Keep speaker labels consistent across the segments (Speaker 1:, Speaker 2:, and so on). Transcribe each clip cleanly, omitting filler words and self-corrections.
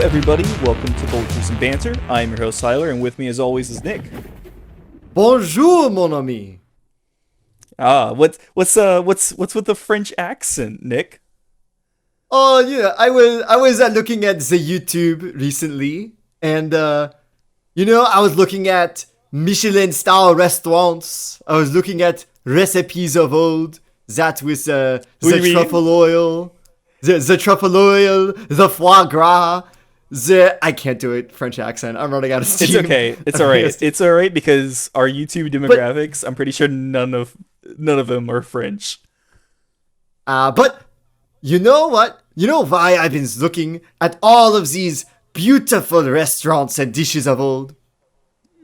Speaker 1: everybody, welcome to Bold Truths and Banter. I'm your host Tyler, and with me as always is Nick.
Speaker 2: Bonjour, mon ami.
Speaker 1: What's with the French accent, Nick?
Speaker 2: Oh yeah, I was looking at the YouTube recently, and I was looking at Michelin star restaurants. I was looking at recipes of old, that with the truffle oil, the truffle oil, the foie gras. I can't do it French accent. I'm running out of steam.
Speaker 1: It's okay. It's all right. It's all right because our YouTube demographics, I'm pretty sure none of them are French.
Speaker 2: But you know what? You know why I've been looking at all of these beautiful restaurants and dishes of old?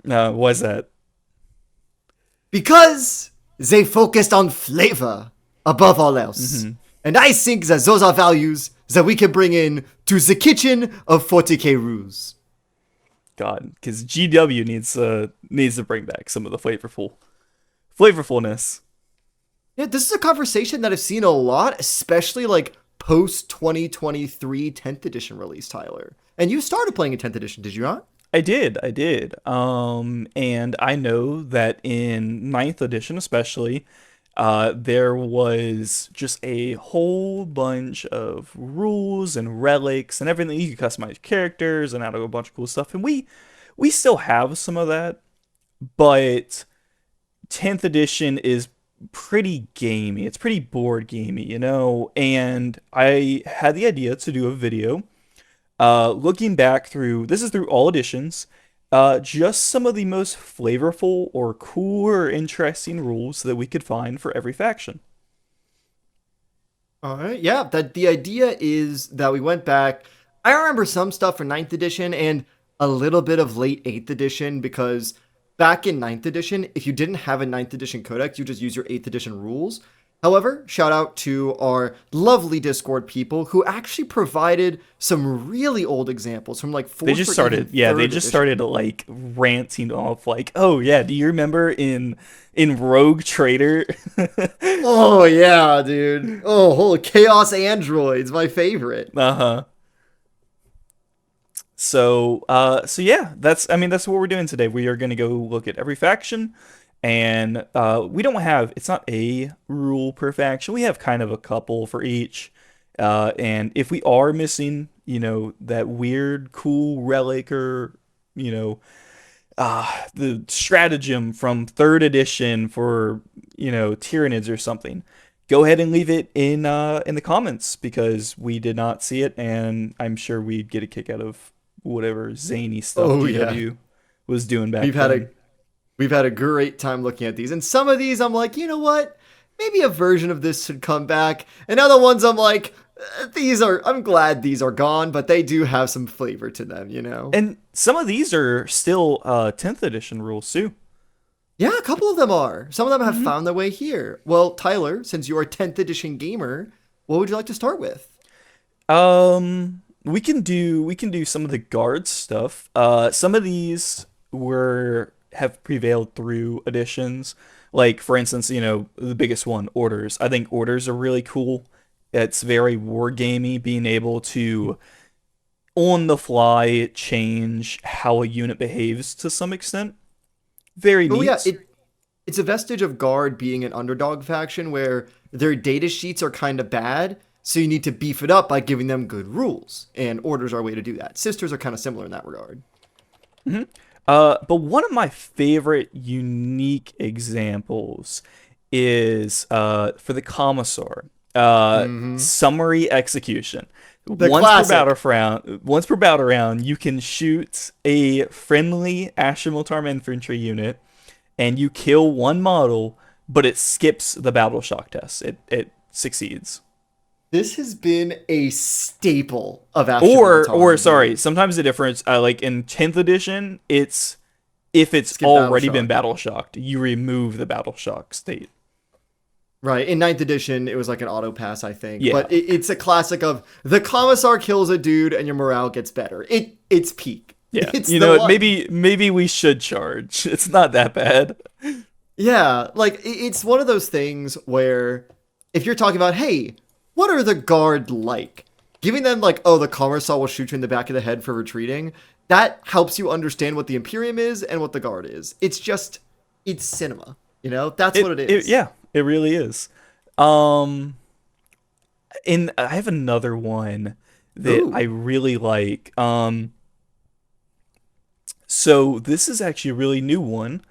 Speaker 1: Why's that?
Speaker 2: Because they focused on flavor above all else. Mm-hmm. And I think that those are values that we can bring in to the kitchen of 40k rules.
Speaker 1: God, because GW needs to bring back some of the flavorfulness.
Speaker 2: Yeah, this is a conversation that I've seen a lot, especially like post 2023 10th edition release, Tyler. And you started playing in 10th edition, did you not?
Speaker 1: I did. And I know that in 9th edition especially, there was just a whole bunch of rules and relics and everything. You could customize characters and add a bunch of cool stuff. And we still have some of that, but 10th edition is pretty gamey. It's pretty board gamey, you know? And I had the idea to do a video looking back through all editions, just some of the most flavorful or cool or interesting rules that we could find for every faction.
Speaker 2: All right, yeah, the idea is that we went back. I remember some stuff for 9th edition and a little bit of late 8th edition, because back in 9th edition, if you didn't have a 9th edition codex, you just use your 8th edition rules. However, shout out to our lovely Discord people who actually provided some really old examples from like 4th.
Speaker 1: They just started like ranting off like, oh yeah, do you remember in Rogue Trader?
Speaker 2: Oh yeah, dude. Oh, holy Chaos Androids, my favorite.
Speaker 1: So yeah, that's what we're doing today. We are gonna go look at every faction. And it's not a rule per faction. We have kind of a couple for each. And if we are missing, that weird, cool relic or, the stratagem from 3rd edition for, Tyranids or something, go ahead and leave it in the comments, because we did not see it. And I'm sure we'd get a kick out of whatever zany stuff GW was doing back then.
Speaker 2: We've had a great time looking at these. And some of these, I'm like, you know what? Maybe a version of this should come back. And other ones, I'm like, I'm glad these are gone, but they do have some flavor to them,
Speaker 1: And some of these are still 10th edition rules, too.
Speaker 2: Yeah, a couple of them are. Some of them have found their way here. Well, Tyler, since you're a 10th edition gamer, what would you like to start with?
Speaker 1: We can do some of the guard stuff. Some of these have prevailed through editions. Like, for instance, the biggest one, orders. I think orders are really cool. It's very wargamey, being able to, on the fly, change how a unit behaves to some extent. Very neat.
Speaker 2: Yeah, it's a vestige of Guard being an underdog faction where their data sheets are kind of bad, so you need to beef it up by giving them good rules. And orders are a way to do that. Sisters are kind of similar in that regard.
Speaker 1: Mm-hmm. But one of my favorite unique examples is for the Commissar. Summary execution. Once per battle round, you can shoot a friendly Astra Militarum infantry unit, and you kill one model, but it skips the battle shock test. It succeeds.
Speaker 2: This has been a staple of Astra Militarum.
Speaker 1: Sometimes the difference, like in 10th edition, if it's already been battle shocked, you remove the battle shock state.
Speaker 2: Right. In 9th edition, it was like an auto pass, I think.
Speaker 1: Yeah.
Speaker 2: But it's a classic of the Commissar kills a dude and your morale gets better. It's peak.
Speaker 1: Yeah. Maybe we should charge. It's not that bad.
Speaker 2: Yeah. Like, it's one of those things where if you're talking about, hey, what are the Guard like? giving them like, oh, the Commissar will shoot you in the back of the head for retreating. That helps you understand what the Imperium is and what the Guard is. It's cinema. That's what it is.
Speaker 1: Yeah, it really is. And I have another one that
Speaker 2: Ooh.
Speaker 1: I really like. So this is actually a really new one.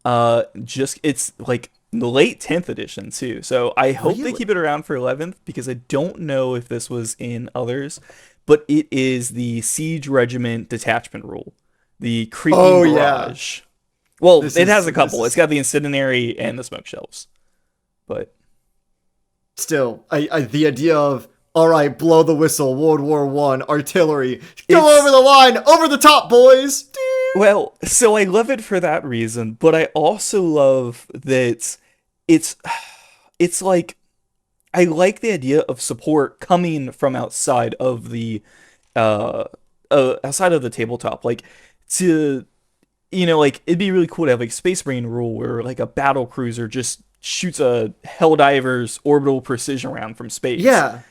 Speaker 1: It's like the late 10th edition too. So I hope they
Speaker 2: Really?
Speaker 1: keep it around for 11th because I don't know if this was in others, but it is the Siege Regiment Detachment rule, the Creeping
Speaker 2: Oh yeah.
Speaker 1: Barrage. Well,
Speaker 2: This
Speaker 1: it
Speaker 2: is
Speaker 1: has a
Speaker 2: this
Speaker 1: couple. It's
Speaker 2: is
Speaker 1: got the Incendiary and the Smoke Shelves, but
Speaker 2: still the idea of, all right, blow the whistle, World War One, artillery, go
Speaker 1: it's
Speaker 2: over the line, over the top, boys.
Speaker 1: well. So I love it for that reason, but I also love that it's it's like I like the idea of support coming from uh, outside of the tabletop. Like to like it'd be really cool to have like Space Marine rule where like a battle cruiser just shoots a Helldiver's orbital precision round from space.
Speaker 2: Yeah.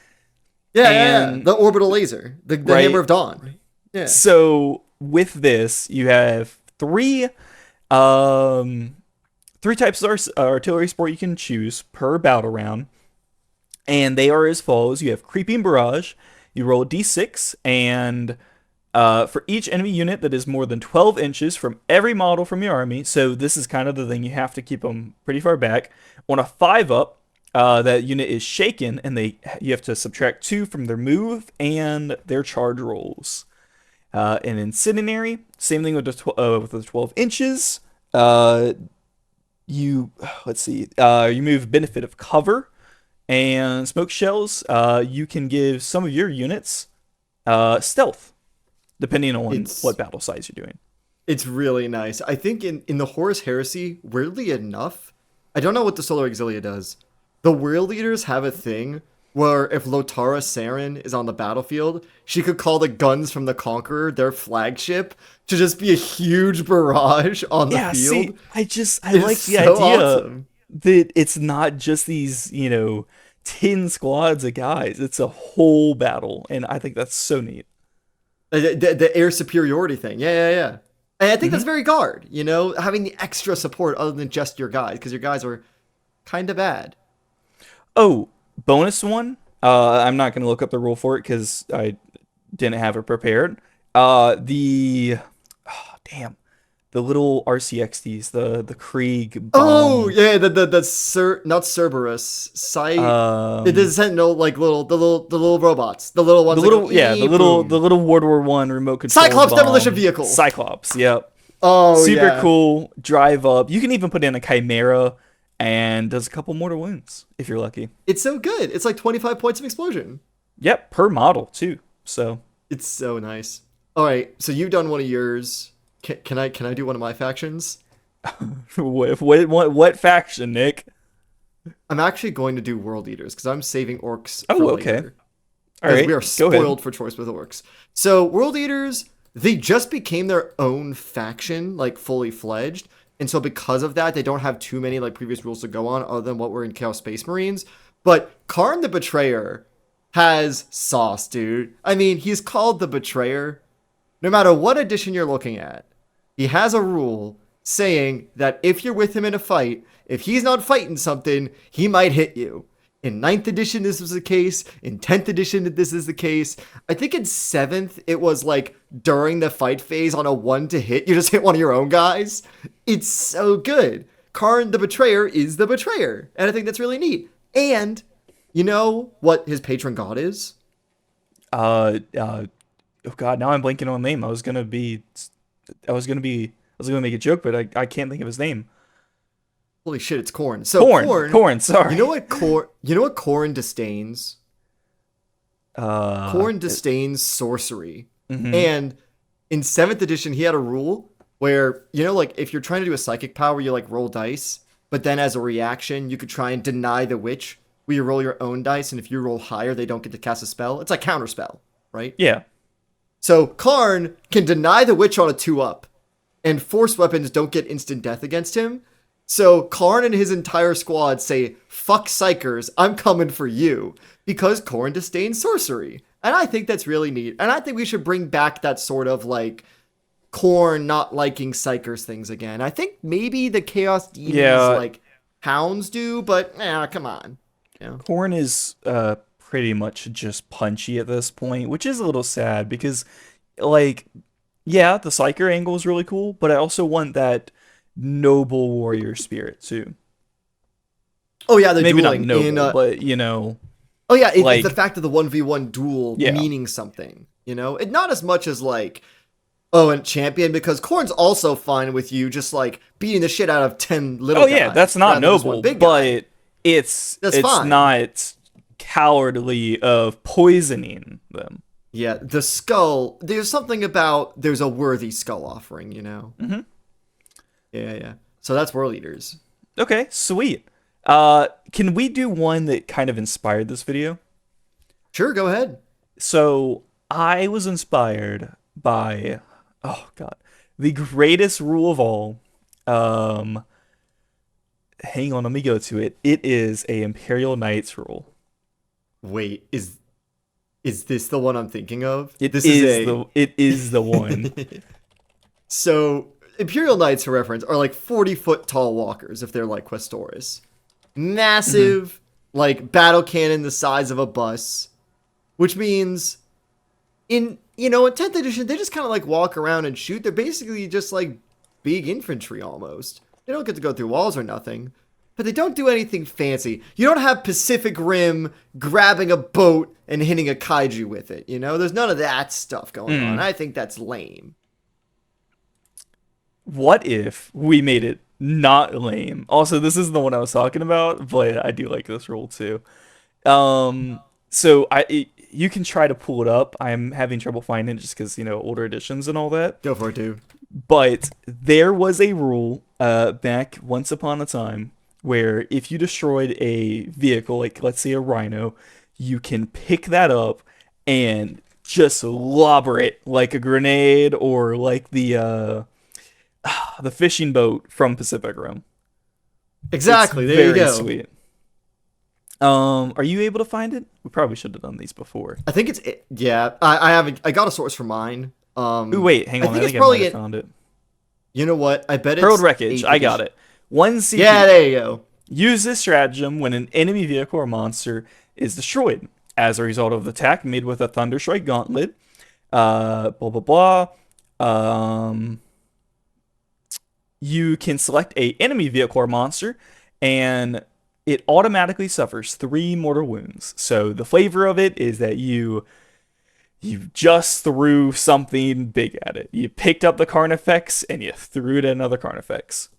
Speaker 2: Yeah.
Speaker 1: And
Speaker 2: The orbital laser, the
Speaker 1: right,
Speaker 2: hammer of dawn. Yeah.
Speaker 1: so with this you have um three types of artillery support you can choose per battle round, and they are as follows. You have Creeping Barrage. You roll a d6, and for each enemy unit that is more than 12 inches from every model from your army, so this is kind of the thing, you have to keep them pretty far back. On a 5-up, that unit is shaken, and you have to subtract 2 from their move and their charge rolls. An Incendiary, same thing with the 12 inches. You let's see. You move Benefit of Cover and Smoke Shells. You can give some of your units stealth, depending on
Speaker 2: It's
Speaker 1: what battle size you're doing.
Speaker 2: it's really nice. I think in the Horus Heresy, weirdly enough, I don't know what the Solar Auxilia does. The World Leaders have a thing where if Lotara Saren is on the battlefield, she could call the guns from the Conqueror their flagship to just be a huge barrage on the
Speaker 1: Yeah,
Speaker 2: field.
Speaker 1: see, I
Speaker 2: It's
Speaker 1: like the
Speaker 2: so
Speaker 1: idea
Speaker 2: awesome.
Speaker 1: that it's not just these 10 squads of guys. It's a whole battle, and I think that's so neat.
Speaker 2: The air superiority thing. Yeah. And I think that's
Speaker 1: Hmm.
Speaker 2: very Guard, having the extra support other than just your guys, because your guys are kind of bad.
Speaker 1: Oh, bonus one. I'm not going to look up the rule for it because I didn't have it prepared. Damn, the little RCXDs, the Krieg
Speaker 2: Oh
Speaker 1: bomb.
Speaker 2: yeah, not Cerberus, it
Speaker 1: Um,
Speaker 2: doesn't know like the little robots, the little ones
Speaker 1: the
Speaker 2: that go
Speaker 1: little yeah,
Speaker 2: "Ee, boom."
Speaker 1: the little World War One remote control
Speaker 2: Cyclops demolition
Speaker 1: bomb.
Speaker 2: vehicle.
Speaker 1: Cyclops. Yep.
Speaker 2: Oh
Speaker 1: Super
Speaker 2: yeah,
Speaker 1: cool. Drive up. You can even put in a Chimera and does a couple mortal wounds if you're lucky.
Speaker 2: it's so good. It's like 25 points of explosion.
Speaker 1: Yep, per model too. So
Speaker 2: It's so nice. All right, so you've done one of yours. Can I do one of my factions?
Speaker 1: what faction, Nick?
Speaker 2: I'm actually going to do World Eaters because I'm saving Orks
Speaker 1: Oh,
Speaker 2: for
Speaker 1: okay.
Speaker 2: later.
Speaker 1: All
Speaker 2: Because
Speaker 1: right,
Speaker 2: we are
Speaker 1: go ahead.
Speaker 2: spoiled for choice with Orks. So World Eaters, they just became their own faction, like fully fledged. And so because of that, they don't have too many like previous rules to go on other than what were in Chaos Space Marines. But Karn the Betrayer has sauce, dude. I mean, he's called the Betrayer. No matter what edition you're looking at, he has a rule saying that if you're with him in a fight, if he's not fighting something, he might hit you. In 9th edition, this was the case. In 10th edition, this is the case. I think in 7th, it was like during the fight phase on a 1 to hit, you just hit one of your own guys. It's so good. Karn the Betrayer is the Betrayer. And I think that's really neat. And you know what his patron god is?
Speaker 1: Oh God, now I'm blanking on the name. I was gonna make a joke, but I can't think of his name.
Speaker 2: Holy shit, it's Khorne. So
Speaker 1: Corn, corn. Sorry.
Speaker 2: You know what Khorne disdains?
Speaker 1: Uh,
Speaker 2: Khorne disdains sorcery.
Speaker 1: mhm.
Speaker 2: And in 7th edition, he had a rule where, like if you're trying to do a psychic power, you like roll dice, but then as a reaction, you could try and deny the witch, where you roll your own dice, and if you roll higher, they don't get to cast a spell. It's like counterspell, right?
Speaker 1: Yeah.
Speaker 2: So Karn can deny the witch on a 2-up, and force weapons don't get instant death against him. So Karn and his entire squad say, fuck psychers, I'm coming for you, because Khorne disdains sorcery. And I think that's really neat. And I think we should bring back that sort of like Khorne not liking Psykers things again. I think maybe the Chaos Demons
Speaker 1: Yeah,
Speaker 2: like Hounds do, but come on.
Speaker 1: Corn is pretty much just punchy at this point, which is a little sad because, like, yeah, the Psyker angle is really cool, but I also want that noble warrior spirit too.
Speaker 2: Oh yeah, they're
Speaker 1: Maybe not
Speaker 2: dueling
Speaker 1: noble,
Speaker 2: in.
Speaker 1: but you know,
Speaker 2: Oh yeah, it's the
Speaker 1: like,
Speaker 2: fact of the 1v1 duel
Speaker 1: yeah.
Speaker 2: meaning something. It not as much as like, oh, and champion, because Khorne's also fine with you just like beating the shit out of 10 little
Speaker 1: Oh
Speaker 2: guys.
Speaker 1: yeah, that's not
Speaker 2: rather than just one
Speaker 1: noble,
Speaker 2: big guy.
Speaker 1: but it's
Speaker 2: Fine.
Speaker 1: not cowardly of poisoning them.
Speaker 2: Yeah, the skull. There's something about there's a worthy skull offering.
Speaker 1: Mm-hmm.
Speaker 2: Yeah. So that's World Eaters.
Speaker 1: Okay, sweet. Can we do one that kind of inspired this video?
Speaker 2: Sure, go ahead.
Speaker 1: So I was inspired by, oh god, the greatest rule of all. Hang on, let me go to it. It is a Imperial Knights rule.
Speaker 2: Wait, is this the one I'm thinking of?
Speaker 1: It
Speaker 2: This
Speaker 1: is the one.
Speaker 2: So Imperial Knights, for reference, are like 40-foot tall walkers if they're like Questores. Massive, like battle cannon the size of a bus, which means in 10th edition they just kind of like walk around and shoot. They're basically just like big infantry almost. They don't get to go through walls or nothing, but they don't do anything fancy. You don't have Pacific Rim grabbing a boat and hitting a kaiju with it. There's none of that stuff going on. I think that's lame.
Speaker 1: What if we made it not lame? Also, this is the one I was talking about, but I do like this rule too. So you can try to pull it up. I'm having trouble finding it just because older editions and all that.
Speaker 2: Go for it, dude.
Speaker 1: But there was a rule back once upon a time where if you destroyed a vehicle, like let's say a rhino, you can pick that up and just lobber it like a grenade or like the fishing boat from Pacific Rim.
Speaker 2: Exactly.
Speaker 1: It's
Speaker 2: there you
Speaker 1: very
Speaker 2: go.
Speaker 1: sweet. Are you able to find it? We probably should have done these before.
Speaker 2: I think it's yeah. I haven't. I got a source for mine.
Speaker 1: Ooh, wait, hang on. I think I might have found it.
Speaker 2: You know what? I bet it's
Speaker 1: Hurled Wreckage. I got it. 1 CP.
Speaker 2: Yeah, there you go.
Speaker 1: Use this stratagem when an enemy vehicle or monster is destroyed as a result of the attack made with a Thunderstrike Gauntlet. Blah blah blah. You can select a enemy vehicle or monster, and it automatically suffers 3 mortal wounds. So the flavor of it is that you just threw something big at it. You picked up the Carnifex and you threw it at another Carnifex.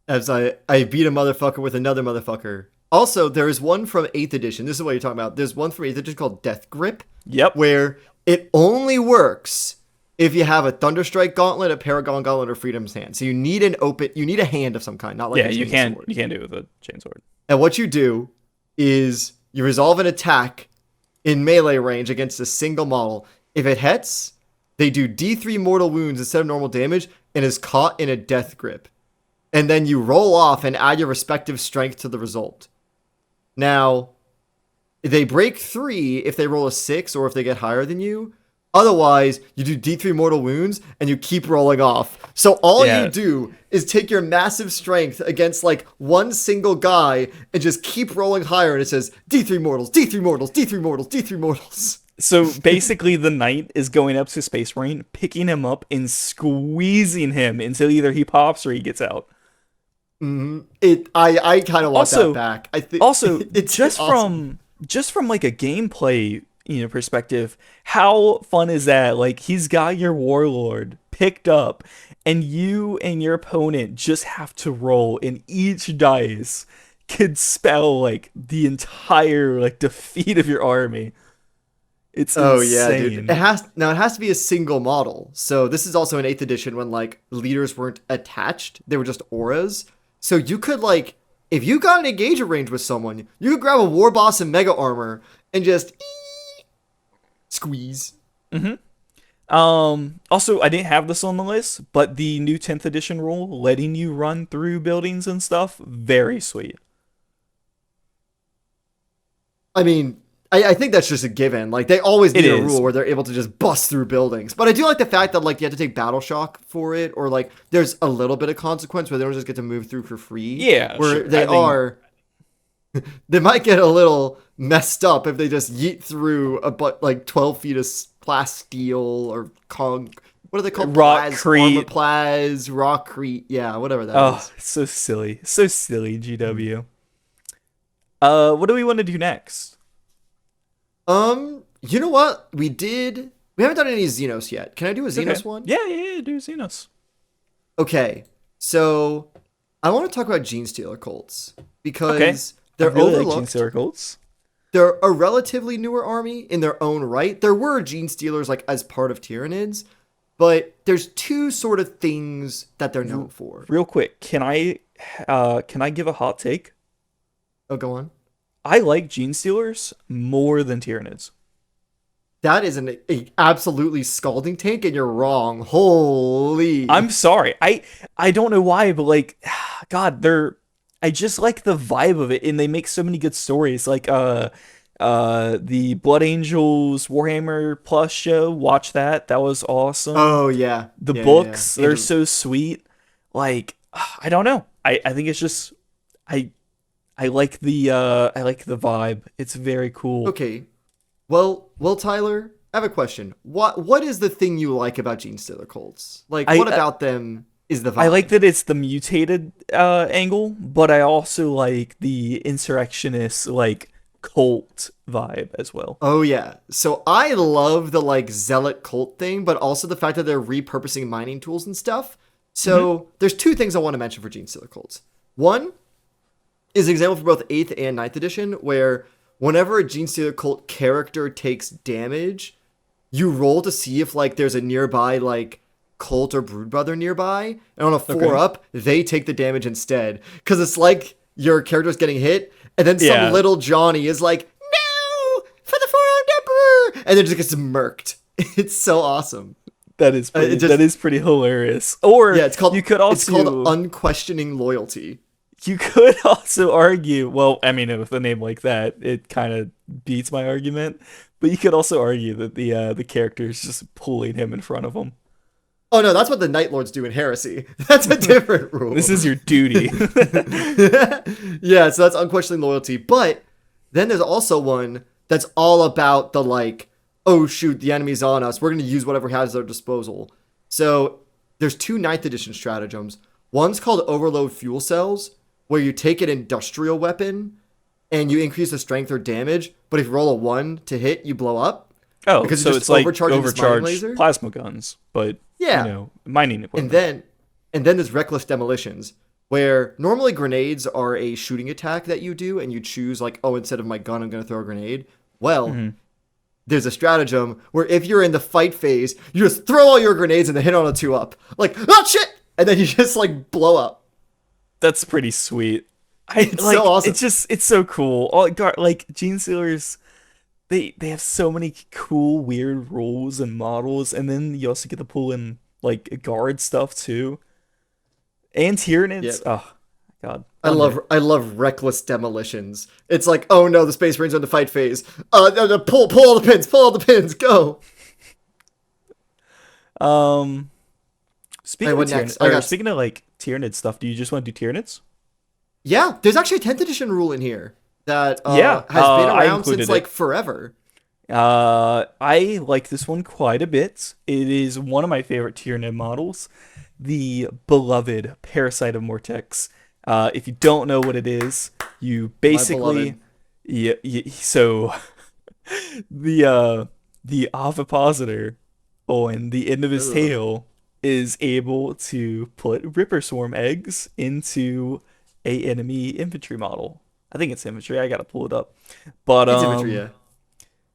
Speaker 2: As I beat a motherfucker with another motherfucker. Also, there is one from 8th edition. This is what you're talking about. There's one from 8th edition called Death Grip.
Speaker 1: Yep.
Speaker 2: Where it only works if you have a Thunderstrike Gauntlet, a Paragon Gauntlet, or Freedom's Hand. So you need a hand of some kind, not like a chain sword.
Speaker 1: You can't do it with a chainsword.
Speaker 2: And what you do is you resolve an attack in melee range against a single model. If it hits, they do D3 mortal wounds instead of normal damage and is caught in a death grip. And then you roll off and add your respective strength to the result. Now, they break 3 if they roll a 6 or if they get higher than you. Otherwise, you do D3 mortal wounds and you keep rolling off. So all you do is take your massive strength against like one single guy and just keep rolling higher. And it says D3 mortals, D3 mortals, D3 mortals, D3 mortals.
Speaker 1: So basically, the knight is going up to Space Marine, picking him up and squeezing him until either he pops or he gets out.
Speaker 2: I kind of want that back. I think
Speaker 1: also
Speaker 2: it's
Speaker 1: just
Speaker 2: awesome.
Speaker 1: from like a gameplay perspective, how fun is that? Like, he's got your warlord picked up and you and your opponent just have to roll, and each dice could spell like the entire like defeat of your army. It's insane.
Speaker 2: Yeah, dude. It has to be a single model. So this is also in 8th edition when like leaders weren't attached, they were just auras. So you could like, if you got an engager range with someone, you could grab a war boss in mega armor and just squeeze.
Speaker 1: Also, I didn't have this on the list, but the new 10th edition rule letting you run through buildings and stuff, very sweet.
Speaker 2: I mean, I think that's just a given. Like they always
Speaker 1: It
Speaker 2: need a
Speaker 1: is.
Speaker 2: rule where they're able to just bust through buildings. But I do like the fact that like you have to take battle shock for it, or like there's a little bit of consequence where they don't just get to move through for free.
Speaker 1: Yeah,
Speaker 2: Where
Speaker 1: sure. I
Speaker 2: they
Speaker 1: think
Speaker 2: are, they might get a little messed up if they just yeet through like 12 feet of plasteel or what are they called?
Speaker 1: Rockcrete.
Speaker 2: Armor plas, rockcrete. Yeah, whatever that
Speaker 1: Oh,
Speaker 2: is.
Speaker 1: it's so silly. So silly, GW. What do we want to do next?
Speaker 2: You know what? We haven't done any Xenos yet. Can I do a
Speaker 1: Okay.
Speaker 2: Xenos one?
Speaker 1: Yeah, do Xenos.
Speaker 2: Okay. So I want to talk about Genestealer Cults
Speaker 1: Okay.
Speaker 2: because they're
Speaker 1: I really like
Speaker 2: overlooked.
Speaker 1: Genestealer Cults.
Speaker 2: They're a relatively newer army in their own right. There were Genestealers like as part of Tyranids, but there's two sort of things that they're known for.
Speaker 1: Real quick, can I give a hot take?
Speaker 2: Oh, go on.
Speaker 1: I like Genestealers more than Tyranids.
Speaker 2: That is an absolutely scalding take, and you're wrong. Holy.
Speaker 1: I'm sorry. I don't know why, but like, God, I just like the vibe of it, and they make so many good stories. Like the Blood Angels Warhammer Plus show. Watch that. That was awesome.
Speaker 2: Oh yeah.
Speaker 1: The
Speaker 2: Yeah,
Speaker 1: books,
Speaker 2: yeah.
Speaker 1: they're so sweet. Like, I don't know. I think it's just I like the vibe. It's very cool.
Speaker 2: Okay. Well, Tyler, I have a question. What is the thing you like about Genestealer Cults? Like, what about them is the vibe?
Speaker 1: I like that it's the mutated angle, but I also like the insurrectionist like cult vibe as well.
Speaker 2: Oh yeah. So I love the like zealot cult thing, but also the fact that they're repurposing mining tools and stuff. So there's two things I want to mention for Genestealer Cults. One is an example for both 8th and 9th edition, where whenever a Genestealer Cult character takes damage, you roll to see if like there's a nearby like cult or broodbrother nearby, and on a 4 up, they take the damage instead. Because it's like your character's getting hit, and then some little Johnny is like, no, for the 4-armed emperor, and then just gets murked. It's so awesome.
Speaker 1: That is pretty hilarious. Or
Speaker 2: yeah, it's called
Speaker 1: also
Speaker 2: unquestioning loyalty.
Speaker 1: You could also argue, well, I mean, with a name like that, it kind of beats my argument. But you could also argue that the character is just pulling him in front of him.
Speaker 2: Oh no, that's what the Night Lords do in Heresy. That's a different rule.
Speaker 1: This is your duty.
Speaker 2: Yeah, so that's unquestioning loyalty. But then there's also one that's all about the like, oh shoot, the enemy's on us. We're going to use whatever has at our disposal. So there's two 9th edition stratagems. One's called Overload Fuel Cells, where you take an industrial weapon and you increase the strength or damage, but if you roll a 1 to hit, you blow up.
Speaker 1: Oh,
Speaker 2: because
Speaker 1: so it's like
Speaker 2: overcharged
Speaker 1: plasma guns, but mining equipment.
Speaker 2: And then there's Reckless Demolitions, where normally grenades are a shooting attack that you do, and you choose like, oh, instead of my gun, I'm going to throw a grenade. Well, there's a stratagem where if you're in the fight phase, you just throw all your grenades and then hit on a 2 up. Like, oh shit! And then you just like blow up.
Speaker 1: That's pretty sweet.
Speaker 2: It's so awesome.
Speaker 1: It's so cool. Like Genestealers, they have so many cool, weird rules and models, and then you also get to pull in like guard stuff too. And Tyranids. Oh God.
Speaker 2: I love Reckless Demolitions. It's like, oh no, the Space Marines are in the fight phase. No, pull all the pins, go.
Speaker 1: Speaking of like Tyranid stuff, do you just want to do Tyranids?
Speaker 2: Yeah, there's actually a 10th edition rule in here that has been around since like forever.
Speaker 1: I like this one quite a bit. It is one of my favorite Tyranid models, the beloved Parasite of Mortex. If you don't know what it is, you basically so the ovipositor on the end of his tail is able to put Ripper Swarm eggs into a enemy infantry model. I think it's infantry. I gotta pull it up, but
Speaker 2: it's infantry, yeah.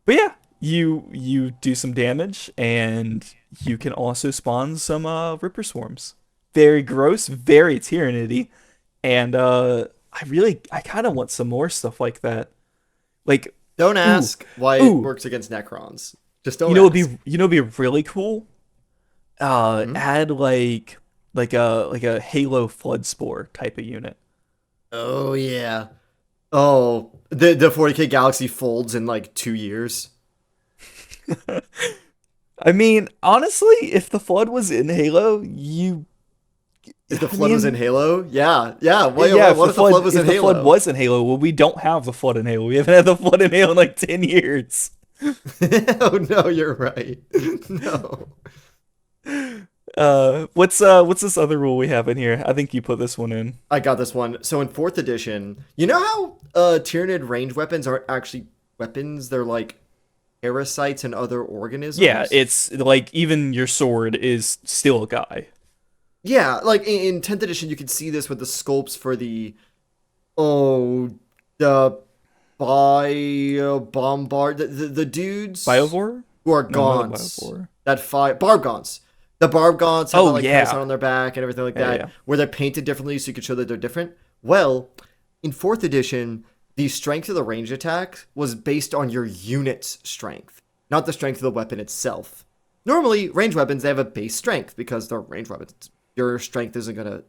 Speaker 1: But yeah, you do some damage, and you can also spawn some Ripper Swarms. Very gross, very Tyranidy, and I kind of want some more stuff like that. Like,
Speaker 2: don't ask why it works against Necrons. Just don't.
Speaker 1: It'd be really cool. Add like a Halo Flood Spore type of unit.
Speaker 2: Oh yeah, Oh, the 40K Galaxy folds in like 2 years.
Speaker 1: I mean, honestly, if the Flood was in Halo,
Speaker 2: If the
Speaker 1: I
Speaker 2: flood was in
Speaker 1: mean,
Speaker 2: Halo, yeah, yeah.
Speaker 1: yeah,
Speaker 2: What if the flood was
Speaker 1: if
Speaker 2: in
Speaker 1: the Flood
Speaker 2: Halo?
Speaker 1: was in Halo, well, we don't have the Flood in Halo. We haven't had the Flood in Halo in like 10 years.
Speaker 2: Oh no, you're right. No.
Speaker 1: What's this other rule we have in here? I think you put this one in.
Speaker 2: I got this one. So in fourth edition, you know how Tyranid range weapons aren't actually weapons? They're like parasites and other
Speaker 1: Yeah,
Speaker 2: organisms.
Speaker 1: it's like even your sword is still a guy.
Speaker 2: Yeah, like in 10th edition, you can see this with the sculpts for the oh the bombard the dudes
Speaker 1: Biovore?
Speaker 2: who are
Speaker 1: No, not
Speaker 2: gaunts
Speaker 1: Biovore.
Speaker 2: that fight barb gaunts. The barb gaunts have that
Speaker 1: Oh
Speaker 2: like parasite
Speaker 1: yeah.
Speaker 2: on their back and everything like
Speaker 1: Yeah,
Speaker 2: that,
Speaker 1: yeah.
Speaker 2: where they're painted differently so you can show that they're different. Well, in fourth edition, the strength of the range attack was based on your unit's strength, not the strength of the weapon itself. Normally, range weapons they have a base strength because they're range weapons. Your strength isn't gonna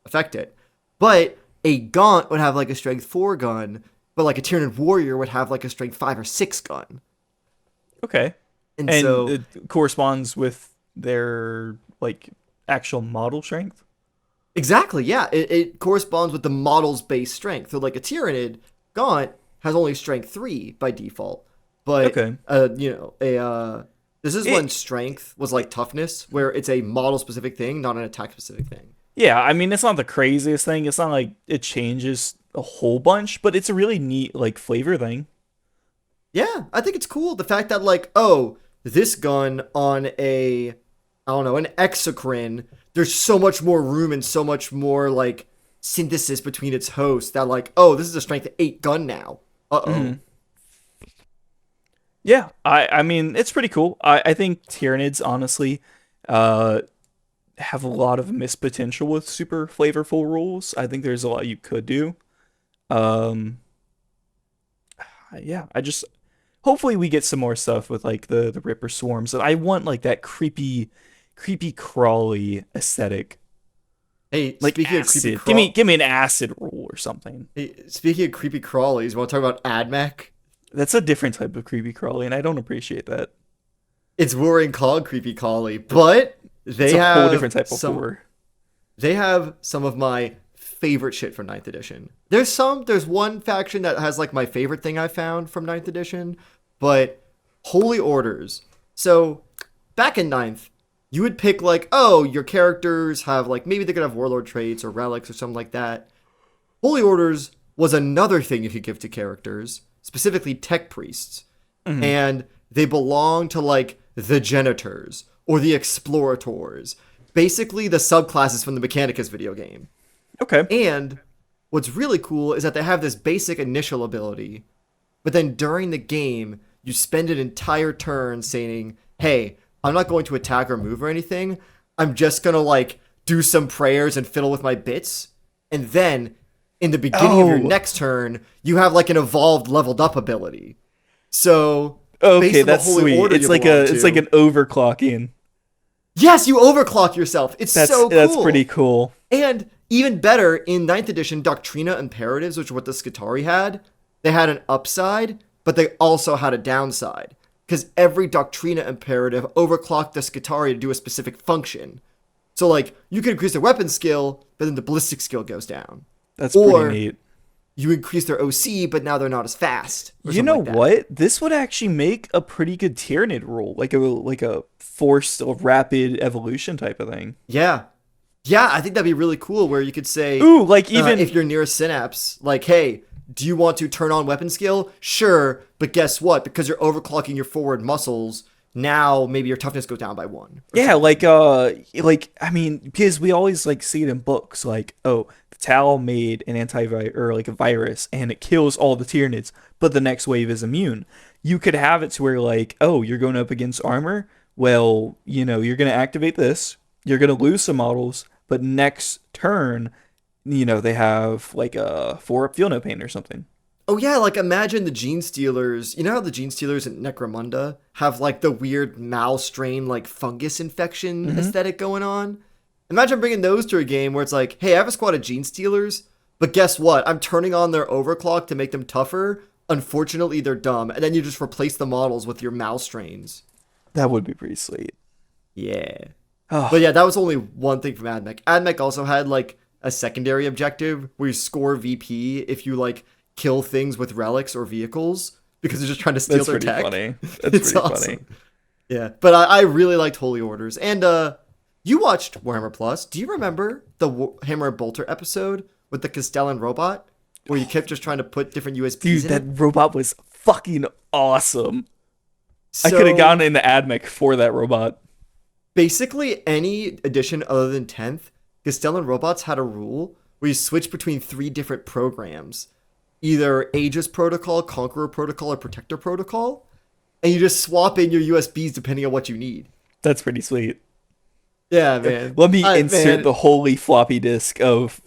Speaker 2: affect it. But a gaunt would have like a strength 4 gun, but like a Tyranid warrior would have like a strength 5 or 6 gun.
Speaker 1: Okay.
Speaker 2: And
Speaker 1: And
Speaker 2: so
Speaker 1: it corresponds with their like actual model strength.
Speaker 2: exactly, yeah. It corresponds with the model's base strength. So like a Tyranid Gaunt has only strength 3 by default. But
Speaker 1: Okay.
Speaker 2: this is when
Speaker 1: It,
Speaker 2: strength was like toughness, where it's a model specific thing, not an attack specific thing.
Speaker 1: yeah, I mean it's not the craziest thing. It's not like it changes a whole bunch, but it's a really neat like flavor thing.
Speaker 2: Yeah, I think it's cool. The fact that like, oh, this gun on I don't know, an exocrine, there's so much more room and so much more like synthesis between its hosts that like, oh, this is a strength 8 gun now. Uh-oh.
Speaker 1: Hmm. Yeah, I mean it's pretty cool. I think Tyranids honestly uh have a lot of missed potential with super flavorful rules. I think there's a lot you could do. Um yeah, I just hopefully we get some more stuff with like the Ripper swarms. And I want like that creepy crawly aesthetic.
Speaker 2: Hey,
Speaker 1: Like
Speaker 2: speaking of creepy
Speaker 1: acid.
Speaker 2: crawl,
Speaker 1: Give me an acid rule or something.
Speaker 2: hey, speaking of creepy crawlies, you want to talk about AdMech?
Speaker 1: That's a different type of creepy crawly, and I don't appreciate that.
Speaker 2: It's Warring called creepy crawly, but
Speaker 1: It's
Speaker 2: they
Speaker 1: a whole
Speaker 2: have
Speaker 1: different type of
Speaker 2: some
Speaker 1: horror.
Speaker 2: they have some of my favorite shit from ninth edition. There's one faction that has like my favorite thing I found from ninth edition, but Holy Orders. So back in ninth, you would pick like, oh, your characters have like maybe they could have warlord traits or relics or something like that. Holy Orders was another thing you could give to characters, specifically tech priests.
Speaker 1: Hmm.
Speaker 2: And they belong to like the Genitors or the Explorators, basically the subclasses from the Mechanicus video game.
Speaker 1: Okay.
Speaker 2: And what's really cool is that they have this basic initial ability, but then during the game, you spend an entire turn saying, hey, I'm not going to attack or move or anything. I'm just going to like do some prayers and fiddle with my bits. And then in the beginning of your
Speaker 1: Oh,
Speaker 2: next turn, you have like an evolved leveled up ability. So based
Speaker 1: okay,
Speaker 2: on the
Speaker 1: that's
Speaker 2: holy
Speaker 1: sweet.
Speaker 2: order you belong
Speaker 1: It's like
Speaker 2: to,
Speaker 1: an overclocking.
Speaker 2: yes, you overclock yourself. It's so
Speaker 1: That's pretty
Speaker 2: cool.
Speaker 1: cool.
Speaker 2: And even better, in ninth edition, Doctrina Imperatives, which are what the Scutari had, they had an upside, but they also had a downside. Because every Doctrina Imperative overclocked the Scutari to do a specific function. So, like, you can increase their weapon skill, but then the ballistic skill goes down.
Speaker 1: That's pretty
Speaker 2: Or
Speaker 1: neat.
Speaker 2: you increase their OC, but now they're not as fast. Or
Speaker 1: You
Speaker 2: something
Speaker 1: know
Speaker 2: like that.
Speaker 1: what? This would actually make a pretty good Tyranid rule, like a forced or rapid evolution type of thing.
Speaker 2: Yeah. Yeah, I think that'd be really cool where you could say,
Speaker 1: Ooh, like even
Speaker 2: if you're near a synapse, like, hey, do you want to turn on weapon skill? Sure, but guess what? Because you're overclocking your forward muscles, now maybe your toughness goes down by 1. Or
Speaker 1: yeah,
Speaker 2: something.
Speaker 1: like I mean, because we always like see it in books, like oh, the Tal made an antivirus or like a virus, and it kills all the Tyranids, but the next wave is immune. You could have it to where like, oh, you're going up against armor. Well, you know, you're gonna activate this. You're gonna lose some models, but next turn, you know, they have like a 4-up feel no pain or something.
Speaker 2: Oh yeah, like imagine the Gene Stealers. You know how the Gene Stealers in Necromunda have like the weird mal strain, like fungus infection
Speaker 1: Hmm.
Speaker 2: aesthetic going on? Imagine bringing those to a game where it's like, hey, I have a squad of Gene Stealers, But guess what? I'm turning on their overclock to make them tougher. Unfortunately, they're dumb. And then you just replace the models with your mouse strains.
Speaker 1: That would be pretty sweet.
Speaker 2: Yeah.
Speaker 1: Oh,
Speaker 2: But yeah, that was only one thing from AdMech. AdMech also had like a secondary objective where you score VP if you like kill things with relics or vehicles because they're just trying to steal
Speaker 1: that's
Speaker 2: their
Speaker 1: pretty
Speaker 2: tech.
Speaker 1: funny. That's
Speaker 2: It's
Speaker 1: pretty
Speaker 2: awesome.
Speaker 1: funny.
Speaker 2: Yeah, but I really liked Holy Orders. And you watched Warhammer Plus. Do you remember the Hammer and Bolter episode with the Castellan robot where you kept just trying to put different USBs
Speaker 1: Dude,
Speaker 2: in
Speaker 1: that
Speaker 2: it?
Speaker 1: robot was fucking awesome. I
Speaker 2: So
Speaker 1: could have gotten into AdMech for that robot.
Speaker 2: basically, any edition other than 10th, Castellan robots had a rule where you switch between 3 different programs, either Aegis Protocol, Conqueror Protocol, or Protector Protocol, and you just swap in your USBs depending on what you need.
Speaker 1: That's pretty sweet.
Speaker 2: Yeah, man.
Speaker 1: Let me insert the holy floppy disk of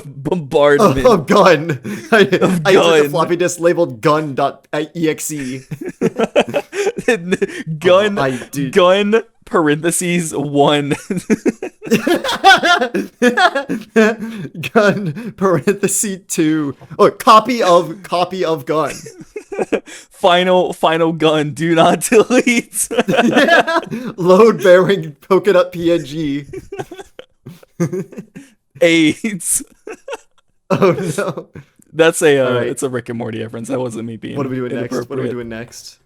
Speaker 1: bombardment.
Speaker 2: of gun. I took a
Speaker 1: gun.
Speaker 2: floppy disk labeled gun.exe.
Speaker 1: Gun,
Speaker 2: dude.
Speaker 1: gun, parentheses, 1.
Speaker 2: Gun parenthesis 2. Oh, copy of gun.
Speaker 1: Final gun, do not delete.
Speaker 2: Yeah. Load bearing polka dot PNG.
Speaker 1: AIDS.
Speaker 2: Oh no.
Speaker 1: That's a
Speaker 2: right.
Speaker 1: it's a Rick and Morty reference. That wasn't me being
Speaker 2: What are we doing next? What are we
Speaker 1: inappropriate.
Speaker 2: doing next?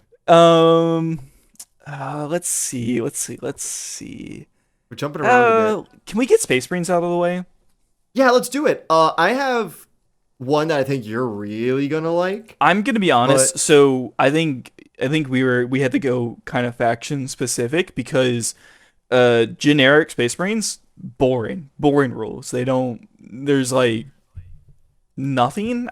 Speaker 1: Let's see.
Speaker 2: We're jumping around a bit.
Speaker 1: Can we get Space Marines out of the way?
Speaker 2: Yeah, let's do it. I have one that I think you're really gonna like.
Speaker 1: I'm gonna be honest.
Speaker 2: But-
Speaker 1: So I think we had to go kind of faction specific because generic Space Marines boring rules. There's like nothing.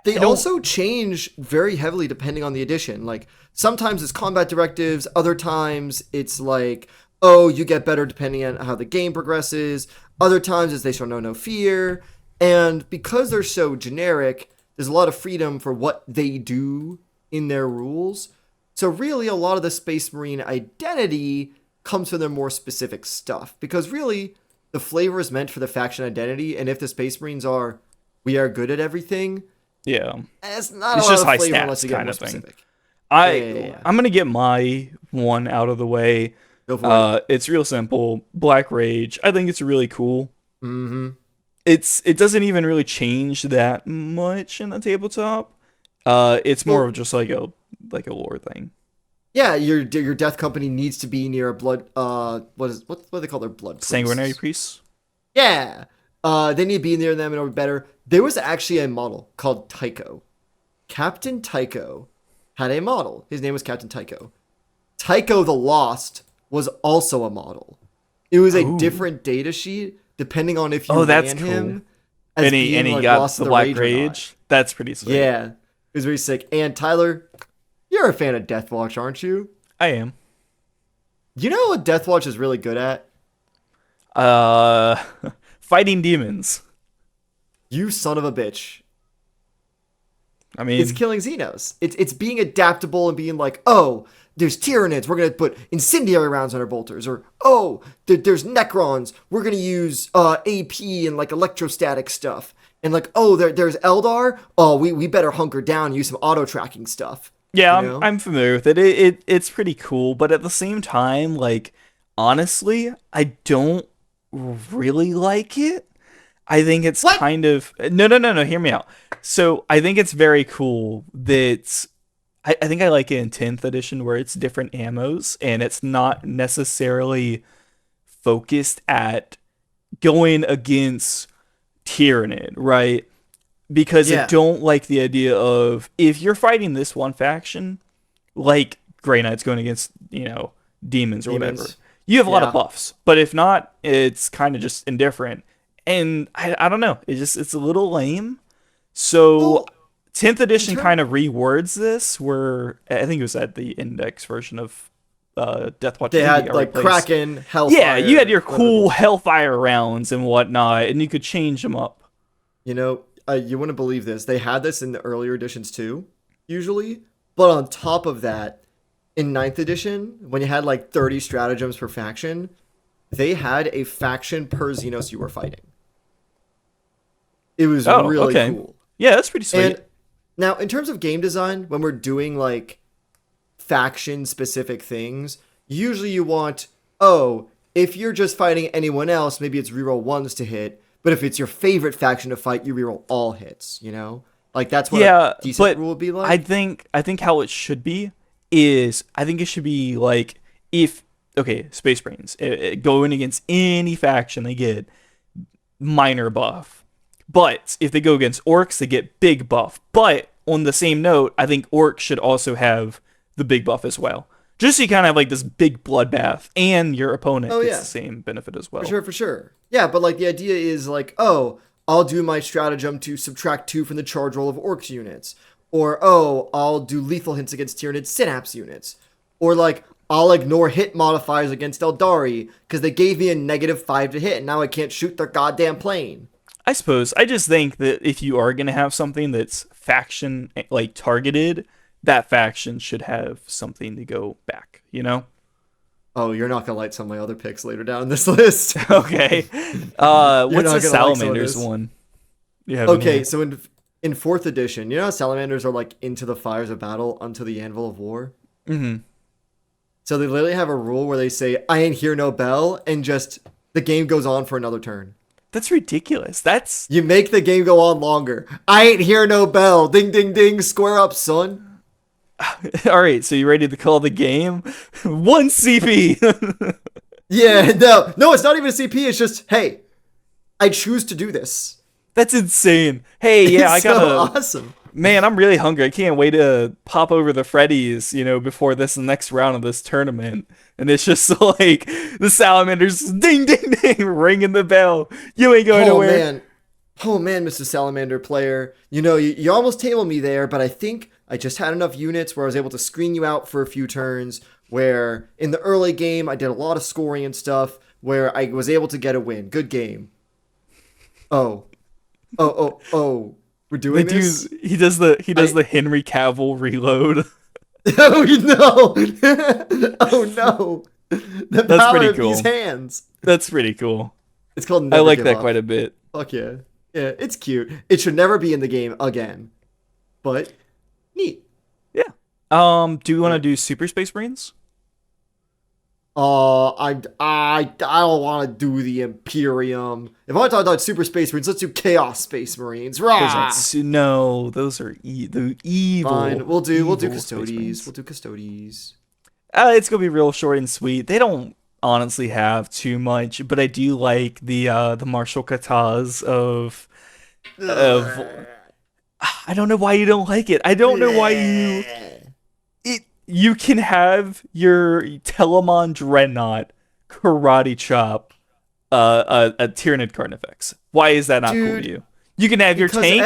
Speaker 2: They
Speaker 1: don't-
Speaker 2: also change very heavily depending on the edition. Like sometimes it's combat directives, other times it's like, oh, you get better depending on how the game progresses. Other times it's they show no fear. And because they're so generic, there's a lot of freedom for what they do in their rules. So really a lot of the Space Marine identity comes from their more specific stuff. Because really the flavor is meant for the faction identity, and if the Space Marines are we are good at everything,
Speaker 1: Yeah.
Speaker 2: it's not
Speaker 1: It's
Speaker 2: a lot
Speaker 1: just
Speaker 2: of
Speaker 1: high
Speaker 2: flavor
Speaker 1: stats
Speaker 2: unless you get
Speaker 1: kind
Speaker 2: more
Speaker 1: of thing.
Speaker 2: specific. Yeah.
Speaker 1: I'm gonna get my one out of the way.
Speaker 2: Go for it.
Speaker 1: It's real simple. Black Rage. I think it's really cool.
Speaker 2: Mm-hmm.
Speaker 1: It doesn't even really change that much in the tabletop. It's more of just like a lore thing.
Speaker 2: Yeah, your death company needs to be near a blood. What do they call their blood?
Speaker 1: Sanguinary
Speaker 2: priests?
Speaker 1: priests.
Speaker 2: Yeah. They need to be near them and it'll be better. There was actually a model called Tycho. Captain Tycho had a model. His name was Captain Tycho. Tycho the Lost was also a model. It was a
Speaker 1: Ooh.
Speaker 2: different data sheet depending on if you
Speaker 1: Oh, that's
Speaker 2: ran
Speaker 1: cool.
Speaker 2: him. As
Speaker 1: And he
Speaker 2: being, like,
Speaker 1: got
Speaker 2: Lost
Speaker 1: the
Speaker 2: in
Speaker 1: Black
Speaker 2: Rage or not.
Speaker 1: Rage. That's pretty sweet.
Speaker 2: Yeah. It was very sick. And Tyler, you're a fan of Deathwatch, aren't you?
Speaker 1: I am.
Speaker 2: You know what Deathwatch is really good at?
Speaker 1: Fighting demons.
Speaker 2: You son of a bitch.
Speaker 1: I mean,
Speaker 2: It's killing Xenos. It's being adaptable and being like, oh, there's Tyranids. We're going to put incendiary rounds on our bolters. Or, oh, there's Necrons. We're going to use AP and like electrostatic stuff. And like, oh, there's Eldar. Oh, we better hunker down and use some auto-tracking stuff.
Speaker 1: yeah,
Speaker 2: you know?
Speaker 1: I'm familiar with it. It's pretty cool, but at the same time, like, honestly, I don't really like it. I think it's
Speaker 2: What?
Speaker 1: kind of no. Hear me out. So I think it's very cool that I think I like it in 10th edition where it's different ammos and it's not necessarily focused at going against Tyranid, right? Because
Speaker 2: Yeah.
Speaker 1: I don't like the idea of if you're fighting this one faction, like Grey Knights going against, demons or whatever.
Speaker 2: Demons.
Speaker 1: You have a lot
Speaker 2: Yeah.
Speaker 1: of buffs. But if not, it's kind of just indifferent. And I don't know. It's a little lame. So
Speaker 2: Well,
Speaker 1: 10th edition
Speaker 2: term-
Speaker 1: kind of rewords this where I think it was at the index version of Deathwatch.
Speaker 2: They
Speaker 1: I think
Speaker 2: had
Speaker 1: they
Speaker 2: like
Speaker 1: already placed-
Speaker 2: Kraken, Hellfire.
Speaker 1: Yeah, you had your
Speaker 2: whatever.
Speaker 1: cool Hellfire rounds and whatnot, and you could change them up.
Speaker 2: You know, you wouldn't believe this. They had this in the earlier editions too, usually. But on top of that, in 9th edition, when you had like 30 stratagems per faction, they had a faction per Xenos you were fighting. It was
Speaker 1: Oh,
Speaker 2: really
Speaker 1: okay.
Speaker 2: cool.
Speaker 1: Yeah, that's pretty sweet.
Speaker 2: And now, in terms of game design, when we're doing like faction specific things, usually you want, oh, if you're just fighting anyone else, maybe it's reroll ones to hit. But if it's your favorite faction to fight, you reroll all hits, you know? Like that's what a
Speaker 1: Yeah,
Speaker 2: decent
Speaker 1: but
Speaker 2: rule would be
Speaker 1: I
Speaker 2: like.
Speaker 1: think how it should be is I think it should be like if okay, Space Marines going against any faction they get minor buff, but if they go against Orks they get big buff. But on the same note, I think Orcs should also have the big buff as well. Just so you kind of have like this big bloodbath, and your opponent
Speaker 2: Oh
Speaker 1: gets
Speaker 2: yeah,
Speaker 1: the same benefit as well.
Speaker 2: for sure. Yeah, but like the idea is like, oh, I'll do my stratagem to subtract 2 from the charge roll of Orcs units. Or, oh, I'll do lethal hints against Tyranid synapse units. Or like, I'll ignore hit modifiers against Eldari because they gave me a -5 to hit and now I can't shoot their goddamn plane.
Speaker 1: I suppose. I just think that if you are going to have something that's faction like targeted, that faction should have something to go back, you know?
Speaker 2: Oh, you're not gonna like some of my other picks later down in this list.
Speaker 1: Okay.
Speaker 2: You're
Speaker 1: What's
Speaker 2: not
Speaker 1: the
Speaker 2: gonna like some of
Speaker 1: Salamanders
Speaker 2: this.
Speaker 1: one? You have
Speaker 2: Okay, so in fourth edition, you know how salamanders are like into the fires of battle unto the anvil of war?
Speaker 1: Mm-hmm.
Speaker 2: So they literally have a rule where they say, I ain't hear no bell, and just the game goes on for another turn.
Speaker 1: That's ridiculous. That's
Speaker 2: You make the game go on longer. I ain't hear no bell. Ding, ding, ding. Square up, son.
Speaker 1: all right. So you ready to call the game? One CP.
Speaker 2: Yeah, no. No, it's not even a CP. It's just, hey, I choose to do this.
Speaker 1: That's insane. Hey, yeah, I
Speaker 2: It's so
Speaker 1: gotta.
Speaker 2: awesome.
Speaker 1: Man, I'm really hungry. I can't wait to pop over the Freddy's, before this next round of this tournament. And it's just like the salamanders, ding, ding, ding, ringing the bell. You ain't going
Speaker 2: Oh,
Speaker 1: nowhere.
Speaker 2: man. Oh, man, Mr. Salamander player. You almost tabled me there, but I think I just had enough units where I was able to screen you out for a few turns, where in the early game, I did a lot of scoring and stuff, where I was able to get a win. Good game. Oh. Oh. We're doing this?
Speaker 1: He does the Henry Cavill reload.
Speaker 2: Oh no! Oh no! The
Speaker 1: That's
Speaker 2: power
Speaker 1: pretty
Speaker 2: of
Speaker 1: cool.
Speaker 2: these hands.
Speaker 1: That's pretty cool.
Speaker 2: It's called
Speaker 1: I
Speaker 2: Never
Speaker 1: like
Speaker 2: Give
Speaker 1: that
Speaker 2: Up.
Speaker 1: quite a bit.
Speaker 2: Fuck yeah. Yeah, it's cute. It should never be in the game again. But neat.
Speaker 1: Yeah. Do you want to do Super Space Marines?
Speaker 2: I don't want to do the Imperium. If I want to talk about Super Space Marines, let's do Chaos Space Marines.
Speaker 1: Those
Speaker 2: Rah!
Speaker 1: no, those are the evil.
Speaker 2: Fine. We'll do
Speaker 1: evil Space
Speaker 2: Custodes.
Speaker 1: Marines.
Speaker 2: We'll do Custodes.
Speaker 1: It's gonna be real short and sweet. They don't honestly have too much, but I do like the martial katas of. I don't know why you don't like it. I don't know why you can have your Telemon Dreadnought karate chop a Tyranid Carnifex. Why is that not cool
Speaker 2: Dude,
Speaker 1: to you? You can have your
Speaker 2: Because
Speaker 1: tank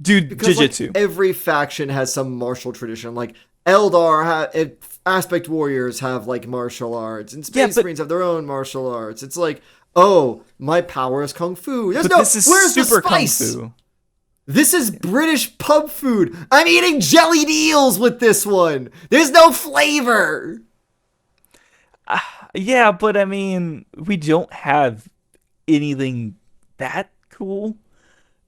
Speaker 1: do
Speaker 2: because like,
Speaker 1: Jiu-Jitsu.
Speaker 2: every faction has some martial tradition. Like Aspect Warriors have like martial arts, and Space Marines have their own martial arts. It's like, oh, my power is kung fu.
Speaker 1: But this is
Speaker 2: Where's
Speaker 1: super
Speaker 2: the
Speaker 1: kung
Speaker 2: spice?
Speaker 1: fu.
Speaker 2: This is British pub food. I'm eating jellied eels with this one. There's no flavor.
Speaker 1: Yeah, but I mean, we don't have anything that cool.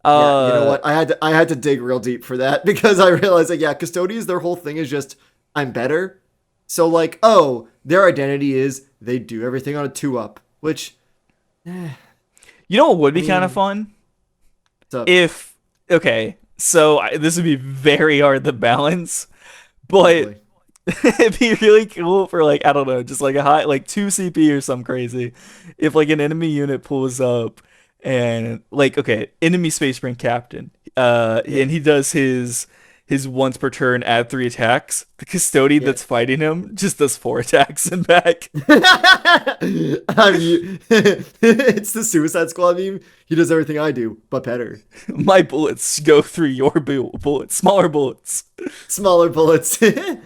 Speaker 2: Yeah, you know what? I had to dig real deep for that because I realized that Custodes, their whole thing is just I'm better. So like, oh, their identity is they do everything on a 2-up, which
Speaker 1: You know what would be kind of fun?
Speaker 2: what's up?
Speaker 1: If okay, so this would be very hard to balance, but it'd be really cool for like I don't know, just like a high like 2 CP or something crazy. If like an enemy unit pulls up and like okay, enemy Space Marine captain, and he does his once per turn add 3 attacks. The custodian that's fighting him just does 4 attacks and back.
Speaker 2: It's the Suicide Squad meme. He does everything I do, but better.
Speaker 1: My bullets go through your bullets, smaller bullets.
Speaker 2: Smaller bullets. I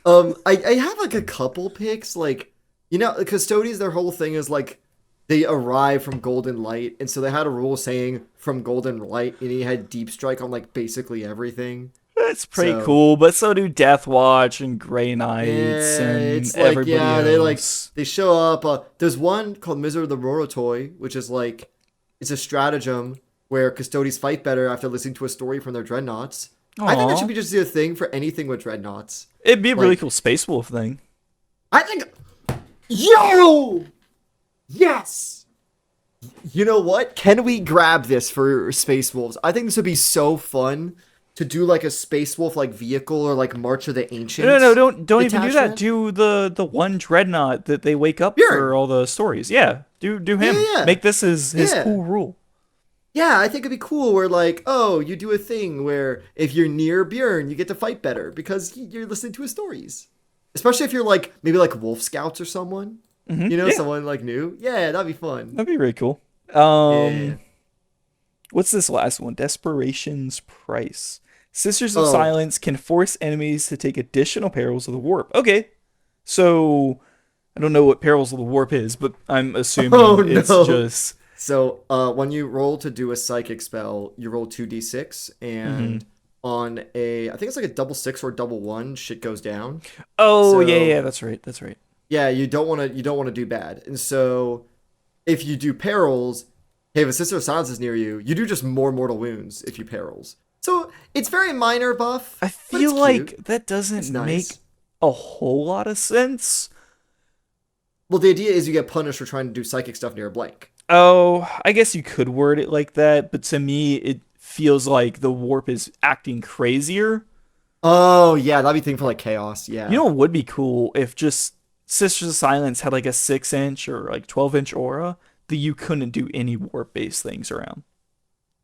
Speaker 2: have like a couple picks. Like, the Custodes, their whole thing is like they arrive from Golden Light, and so they had a rule saying from Golden Light, and he had Deep Strike on like basically everything.
Speaker 1: That's pretty cool, but so do Death Watch and Grey Knights and
Speaker 2: it's
Speaker 1: everybody else.
Speaker 2: they show up. There's one called Miser the Rorotoi, which is like it's a stratagem where Custodes fight better after listening to a story from their dreadnoughts. I think that should
Speaker 1: Aw.
Speaker 2: be just a thing for anything with dreadnoughts.
Speaker 1: It'd be a really
Speaker 2: Like,
Speaker 1: cool Space Wolf thing.
Speaker 2: I think, yo, yes. You know what? Can we grab this for Space Wolves? I think this would be so fun to do like a Space Wolf like vehicle or like March of the Ancients.
Speaker 1: No, don't even do that.
Speaker 2: detachment.
Speaker 1: Do the one dreadnought that they wake up
Speaker 2: Bjorn.
Speaker 1: for all the stories. Yeah, do him.
Speaker 2: Yeah.
Speaker 1: Make this his
Speaker 2: Yeah.
Speaker 1: cool rule.
Speaker 2: Yeah, I think it'd be cool where like, oh, you do a thing where if you're near Bjorn, you get to fight better because you're listening to his stories. Especially if you're like maybe like Wolf Scouts or someone,
Speaker 1: Yeah,
Speaker 2: someone like new. Yeah, that'd be fun.
Speaker 1: that'd be really cool.
Speaker 2: Yeah.
Speaker 1: What's this last one? Desperation's Price. Sisters of
Speaker 2: Oh.
Speaker 1: Silence can force enemies to take additional perils of the warp. Okay, so I don't know what perils of the warp is, but I'm assuming
Speaker 2: Oh,
Speaker 1: it's
Speaker 2: no.
Speaker 1: just
Speaker 2: So when you roll to do a psychic spell, you roll 2d6, and on I think it's like a double six or double one, shit goes down.
Speaker 1: oh
Speaker 2: So-
Speaker 1: yeah, that's right.
Speaker 2: Yeah, you don't want to do bad. And so if you do perils, hey, if a Sister of Silence is near you, you do just more mortal wounds if you perils. So it's very minor buff.
Speaker 1: I
Speaker 2: but
Speaker 1: feel
Speaker 2: it's
Speaker 1: like
Speaker 2: cute.
Speaker 1: that doesn't
Speaker 2: It's
Speaker 1: make
Speaker 2: nice.
Speaker 1: a whole lot of sense.
Speaker 2: Well, the idea is you get punished for trying to do psychic stuff near a blank.
Speaker 1: Oh, I guess you could word it like that, but to me, it feels like the warp is acting crazier.
Speaker 2: Oh yeah, that'd be thing for like chaos. Yeah.
Speaker 1: You know what would be cool if just Sisters of Silence had like a 6-inch or like 12-inch aura that you couldn't do any warp based things around.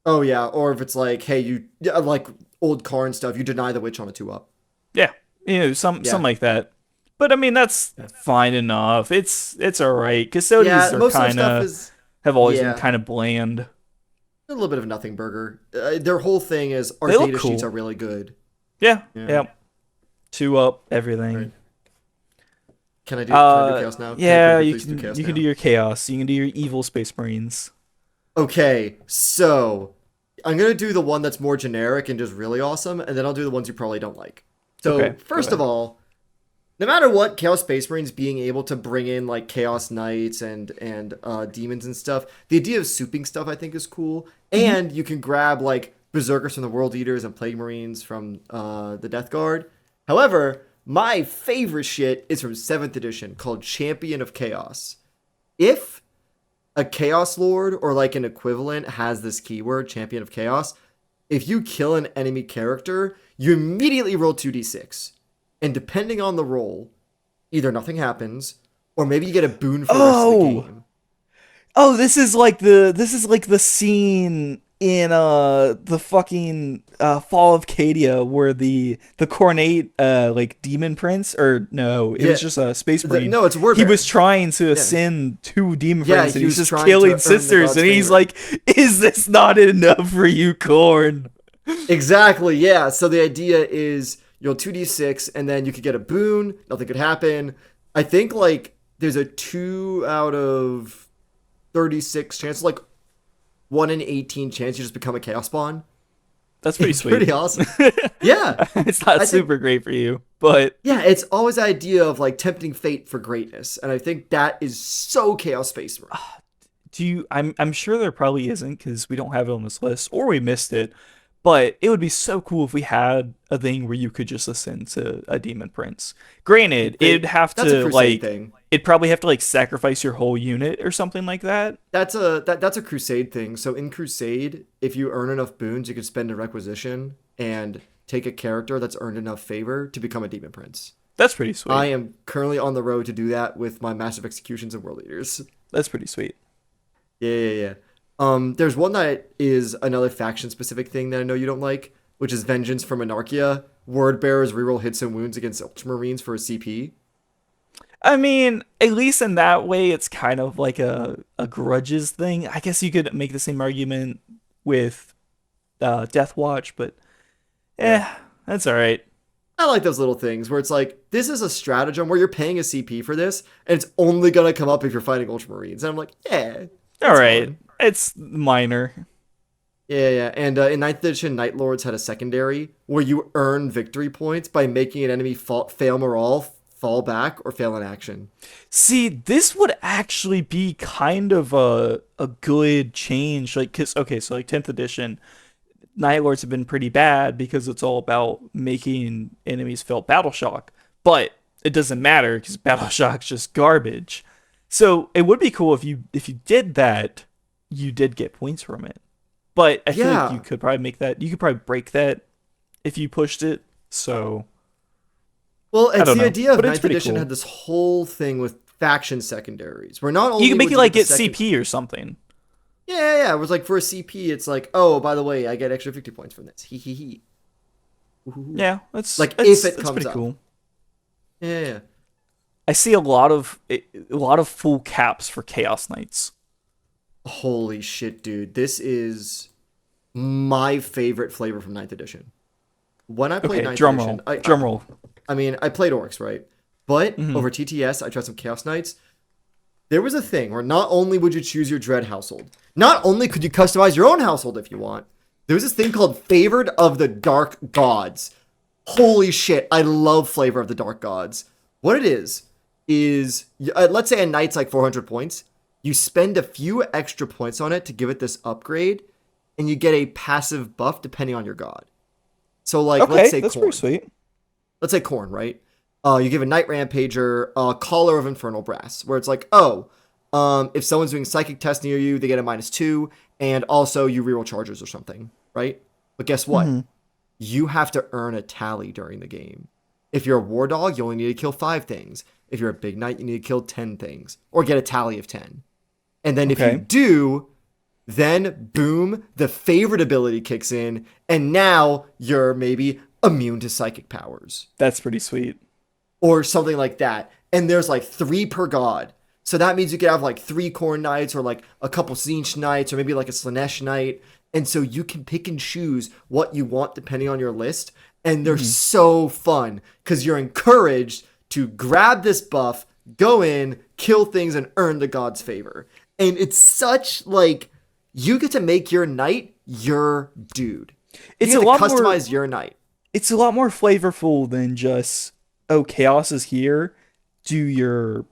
Speaker 2: Oh yeah, or if it's like, hey, like old Karn stuff, you deny the witch on a 2-up.
Speaker 1: Yeah, something like that. But I mean, that's fine enough. It's all right. Custodies
Speaker 2: Yeah,
Speaker 1: are
Speaker 2: most of their
Speaker 1: kind
Speaker 2: stuff
Speaker 1: of
Speaker 2: is
Speaker 1: have always
Speaker 2: yeah.
Speaker 1: been kind of bland.
Speaker 2: a little bit of a nothing burger. Their whole thing is our
Speaker 1: They look
Speaker 2: data sheets
Speaker 1: cool.
Speaker 2: are really good.
Speaker 1: Yeah,
Speaker 2: Yeah.
Speaker 1: yeah. 2-up everything.
Speaker 2: Right. Can I do chaos now?
Speaker 1: Yeah,
Speaker 2: Can I
Speaker 1: you
Speaker 2: please do
Speaker 1: can
Speaker 2: chaos
Speaker 1: you can
Speaker 2: now?
Speaker 1: do your chaos. You can do your evil space marines.
Speaker 2: Okay, so I'm gonna do the one that's more generic and just really awesome, and then I'll do the ones you probably don't like. So
Speaker 1: Okay,
Speaker 2: first
Speaker 1: go
Speaker 2: of all, no matter what, Chaos Space Marines being able to bring in like Chaos Knights and demons and stuff, the idea of souping stuff I think is cool, and you can grab like Berserkers from the World Eaters and Plague Marines from the Death Guard. However, my favorite shit is from 7th edition called Champion of Chaos. If a Chaos Lord or like an equivalent has this keyword, Champion of Chaos, if you kill an enemy character, you immediately roll 2d6. And depending on the roll, either nothing happens, or maybe you get a boon for the rest of the game.
Speaker 1: Oh, this is like the scene in the fucking Fall of Cadia where the Cornate like demon prince, or no, it was
Speaker 2: Yeah.
Speaker 1: just a space marine.
Speaker 2: No, it's a word
Speaker 1: He
Speaker 2: bearer.
Speaker 1: was trying to ascend 2 demon
Speaker 2: Yeah,
Speaker 1: prince, and
Speaker 2: he
Speaker 1: he's
Speaker 2: was
Speaker 1: just
Speaker 2: trying to
Speaker 1: killing
Speaker 2: earn the
Speaker 1: sisters,
Speaker 2: god's
Speaker 1: and he's
Speaker 2: favor.
Speaker 1: like, "Is this not enough for you, Corn?"
Speaker 2: Exactly, yeah. So the idea is you'll 2d6, and then you could get a boon, nothing could happen. I think like there's a 2 out of 36 chance, like 1 in 18 chance you just become a chaos spawn.
Speaker 1: That's pretty
Speaker 2: It's
Speaker 1: sweet.
Speaker 2: pretty awesome. Yeah.
Speaker 1: It's not
Speaker 2: I think-
Speaker 1: super great for you, but
Speaker 2: Yeah, it's always the idea of like tempting fate for greatness. And I think that is so Chaos Space Marine.
Speaker 1: do you? I'm sure there probably isn't because we don't have it on this list, or we missed it. But it would be so cool if we had a thing where you could just ascend to a demon prince. Granted, it'd have
Speaker 2: That's a
Speaker 1: to
Speaker 2: crusade
Speaker 1: like
Speaker 2: thing.
Speaker 1: it'd probably have to like sacrifice your whole unit or something like that.
Speaker 2: That's a crusade thing. So in crusade, if you earn enough boons, you can spend a requisition and take a character that's earned enough favor to become a demon prince.
Speaker 1: That's pretty sweet.
Speaker 2: I am currently on the road to do that with my massive executions and world leaders.
Speaker 1: That's pretty sweet.
Speaker 2: Yeah. There's one that is another faction specific thing that I know you don't like, which is Vengeance from Anarchia. Word bearers reroll hits and wounds against Ultramarines for a CP.
Speaker 1: I mean, at least in that way, it's kind of like a grudges thing. I guess you could make the same argument with Death Watch, but that's all right.
Speaker 2: I like those little things where it's like, this is a stratagem where you're paying a CP for this, and it's only gonna come up if you're fighting Ultramarines. And I'm like, yeah.
Speaker 1: All right,
Speaker 2: fine.
Speaker 1: it's minor.
Speaker 2: Yeah. And in 9th edition, Night Lords had a secondary where you earn victory points by making an enemy fail morale fall back, or fail in action.
Speaker 1: See, this would actually be kind of a good change. Like, cause okay, so like 10th edition, Night Lords have been pretty bad because it's all about making enemies feel battle shock. But it doesn't matter because battle shock's just garbage. So it would be cool if you did that, you did get points from it. But I feel like you
Speaker 2: Yeah.
Speaker 1: could probably make that. You could probably break that if you pushed it. So
Speaker 2: Well,
Speaker 1: I
Speaker 2: it's
Speaker 1: don't
Speaker 2: the
Speaker 1: know,
Speaker 2: idea of
Speaker 1: but it's
Speaker 2: ninth
Speaker 1: pretty
Speaker 2: edition
Speaker 1: cool.
Speaker 2: had this whole thing with faction secondaries, where not
Speaker 1: You
Speaker 2: only
Speaker 1: can make
Speaker 2: would
Speaker 1: it
Speaker 2: you
Speaker 1: like
Speaker 2: get the
Speaker 1: get
Speaker 2: second,
Speaker 1: CP or something.
Speaker 2: yeah. It was like for a CP, it's like, oh, by the way, I get extra 50 points from this. Hee hee hee. Ooh.
Speaker 1: Yeah, that's
Speaker 2: Like
Speaker 1: that's
Speaker 2: if it
Speaker 1: that's
Speaker 2: comes
Speaker 1: pretty
Speaker 2: up.
Speaker 1: cool.
Speaker 2: Yeah.
Speaker 1: I see a lot of full caps for Chaos Knights.
Speaker 2: Holy shit, dude. This is my favorite flavor from ninth edition. When I played
Speaker 1: Okay,
Speaker 2: ninth
Speaker 1: drum
Speaker 2: edition,
Speaker 1: roll, drum roll.
Speaker 2: I mean, I played Orks, right? But
Speaker 1: Mm-hmm.
Speaker 2: over TTS, I tried some Chaos Knights. There was a thing where not only would you choose your Dread household, not only could you customize your own household if you want, there was this thing called Favored of the Dark Gods. Holy shit, I love Flavor of the Dark Gods. What it is let's say a knight's like 400 points. You spend a few extra points on it to give it this upgrade, and you get a passive buff depending on your god. So, like, let's
Speaker 1: Okay,
Speaker 2: say
Speaker 1: that's
Speaker 2: Corn.
Speaker 1: pretty sweet.
Speaker 2: Let's say Corn, right? You give a Knight Rampager a Caller of Infernal Brass, where it's like, oh, if someone's doing Psychic Test near you, they get a -2, and also you reroll charges or something, right? But guess what?
Speaker 1: Mm-hmm.
Speaker 2: You have to earn a tally during the game. If you're a War Dog, you only need to kill 5 things. If you're a Big Knight, you need to kill 10 things, or get a tally of 10. And then if you
Speaker 1: Okay.
Speaker 2: do, then boom, the favorite ability kicks in, and now you're maybe immune to psychic powers
Speaker 1: That's pretty sweet.
Speaker 2: or something like that. And there's like 3 per god. So that means you could have like 3 Corn Knights or like a couple Tzeentch Knights or maybe like a Slanesh Knight. And so you can pick and choose what you want depending on your list. And they're so fun because you're encouraged to grab this buff, go in, kill things, and earn the god's favor. And it's such like you get to make your knight your dude.
Speaker 1: It's
Speaker 2: You
Speaker 1: a
Speaker 2: get
Speaker 1: lot
Speaker 2: to
Speaker 1: more.
Speaker 2: customize your knight.
Speaker 1: It's a lot more flavorful than just chaos is here. Do your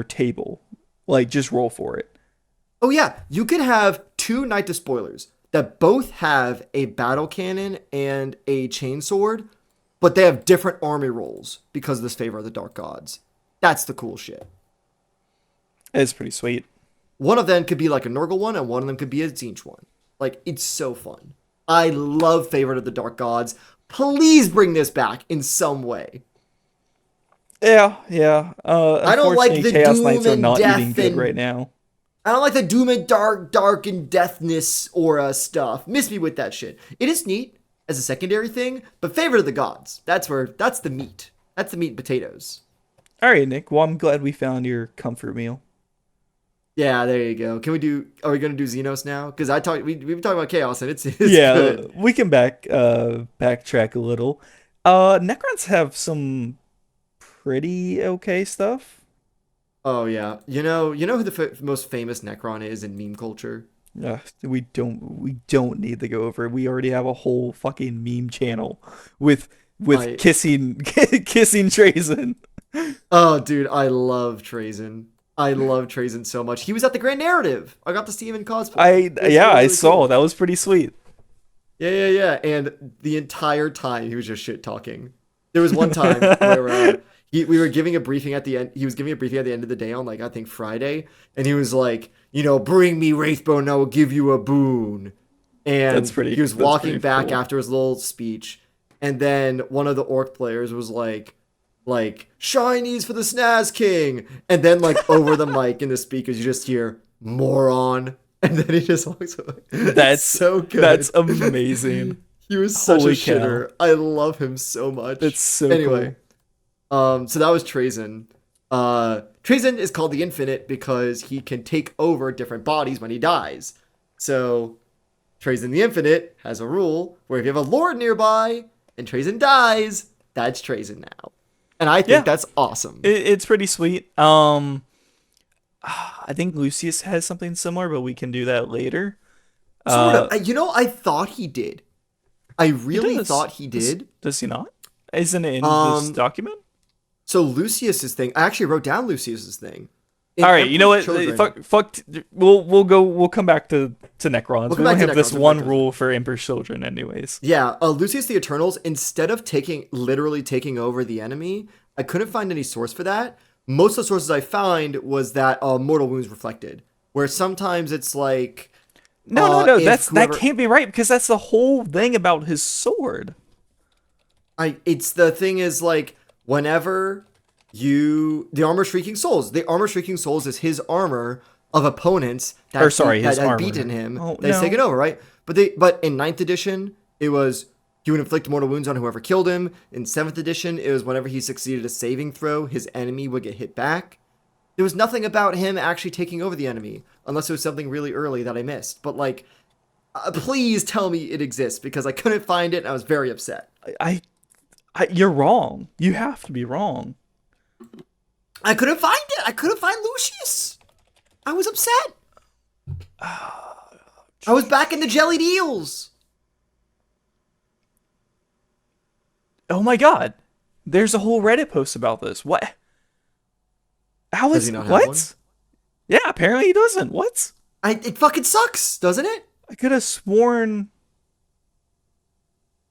Speaker 1: table. Like just roll for it.
Speaker 2: Oh yeah, you could have 2 Knight Despoilers that both have a battle cannon and a chainsword, but they have different army rolls because of this favor of the Dark Gods. That's the cool shit.
Speaker 1: It's pretty sweet.
Speaker 2: One of them could be like a Nurgle one, and one of them could be a Tzeentch one. Like, it's so fun. I love Favorite of the Dark Gods. Please bring this back in some way.
Speaker 1: Yeah, yeah.
Speaker 2: I don't like
Speaker 1: Unfortunately,
Speaker 2: the
Speaker 1: Chaos
Speaker 2: doom
Speaker 1: Knights are
Speaker 2: and
Speaker 1: not
Speaker 2: death
Speaker 1: eating good
Speaker 2: and-
Speaker 1: right now.
Speaker 2: I don't like the doom and dark and deathness aura stuff. Miss me with that shit. It is neat as a secondary thing, but Favorite of the Gods. That's the meat. That's the meat and potatoes.
Speaker 1: All right, Nick. Well, I'm glad we found your comfort meal.
Speaker 2: Yeah, there you go. Are we gonna do Xenos now? Because we've been talking about Chaos and it's
Speaker 1: Yeah,
Speaker 2: good.
Speaker 1: we can backtrack a little. Necrons have some pretty okay stuff.
Speaker 2: Oh yeah. You know who the most famous Necron is in meme culture?
Speaker 1: We don't need to go over it. We already have a whole fucking meme channel with
Speaker 2: I-
Speaker 1: kissing kissing Trazen.
Speaker 2: Oh dude, I love Trazen. I love Trazen so much. He was at the Grand Narrative. I got to see him in cosplay. It was
Speaker 1: I
Speaker 2: really
Speaker 1: saw.
Speaker 2: cool.
Speaker 1: That was pretty sweet.
Speaker 2: Yeah. And the entire time he was just shit talking. There was one time where we were giving a briefing at the end. He was giving a briefing at the end of the day on like I think Friday, and he was like, bring me Wraithbone, and I will give you a boon. And he was walking
Speaker 1: pretty
Speaker 2: back
Speaker 1: cool.
Speaker 2: after his little speech, and then one of the orc players was like shinies for the Snaz King, and then like over the mic in the speakers you just hear moron, and then he just walks away.
Speaker 1: That's
Speaker 2: so good.
Speaker 1: That's amazing.
Speaker 2: He was such
Speaker 1: Holy
Speaker 2: a shitter.
Speaker 1: cow.
Speaker 2: I love him so much.
Speaker 1: That's so
Speaker 2: anyway.
Speaker 1: cool.
Speaker 2: So that was Trazen. Trazen is called the Infinite because he can take over different bodies when he dies. So Trazen the Infinite has a rule where if you have a lord nearby and Trazen dies, that's Trazen now. And I think that's awesome.
Speaker 1: It's pretty sweet. I think Lucius has something similar, but we can do that later.
Speaker 2: Sort of. I thought he did. I really
Speaker 1: does.
Speaker 2: thought he did.
Speaker 1: Does he not? Isn't it in this document?
Speaker 2: So Lucius's thing, I actually wrote down Lucius's thing. In
Speaker 1: All right, you know what?
Speaker 2: Emperor's Children,
Speaker 1: We'll come back to Necrons.
Speaker 2: We'll
Speaker 1: We
Speaker 2: come back
Speaker 1: only
Speaker 2: to
Speaker 1: have this
Speaker 2: Necrons,
Speaker 1: one rule for Emperor's Children, anyways.
Speaker 2: yeah, Lucius the Eternals, instead of literally taking over the enemy, I couldn't find any source for that. Most of the sources I found was that mortal wounds reflected, where sometimes it's like,
Speaker 1: No.
Speaker 2: if
Speaker 1: That can't be right because that's the whole thing about his sword.
Speaker 2: It's the thing is like whenever the armor shrieking souls is his armor of opponents that
Speaker 1: his
Speaker 2: had
Speaker 1: armor.
Speaker 2: beaten him,
Speaker 1: Oh,
Speaker 2: that he's
Speaker 1: no.
Speaker 2: taken over, right? But in 9th edition it was he would inflict mortal wounds on whoever killed him. In 7th edition it was whenever he succeeded a saving throw, his enemy would get hit back. There was nothing about him actually taking over the enemy unless it was something really early that I missed. But like, please tell me it exists because I couldn't find it and I was very upset.
Speaker 1: You're wrong. You have to be wrong.
Speaker 2: I couldn't find it. I couldn't find Lucius. I was upset. I was back in the jellied eels.
Speaker 1: Oh my god. There's a whole Reddit post about this. What? How
Speaker 2: Does
Speaker 1: is
Speaker 2: he not have
Speaker 1: what?
Speaker 2: one?
Speaker 1: Yeah, apparently he doesn't. What?
Speaker 2: It fucking sucks, doesn't it?
Speaker 1: I could have sworn.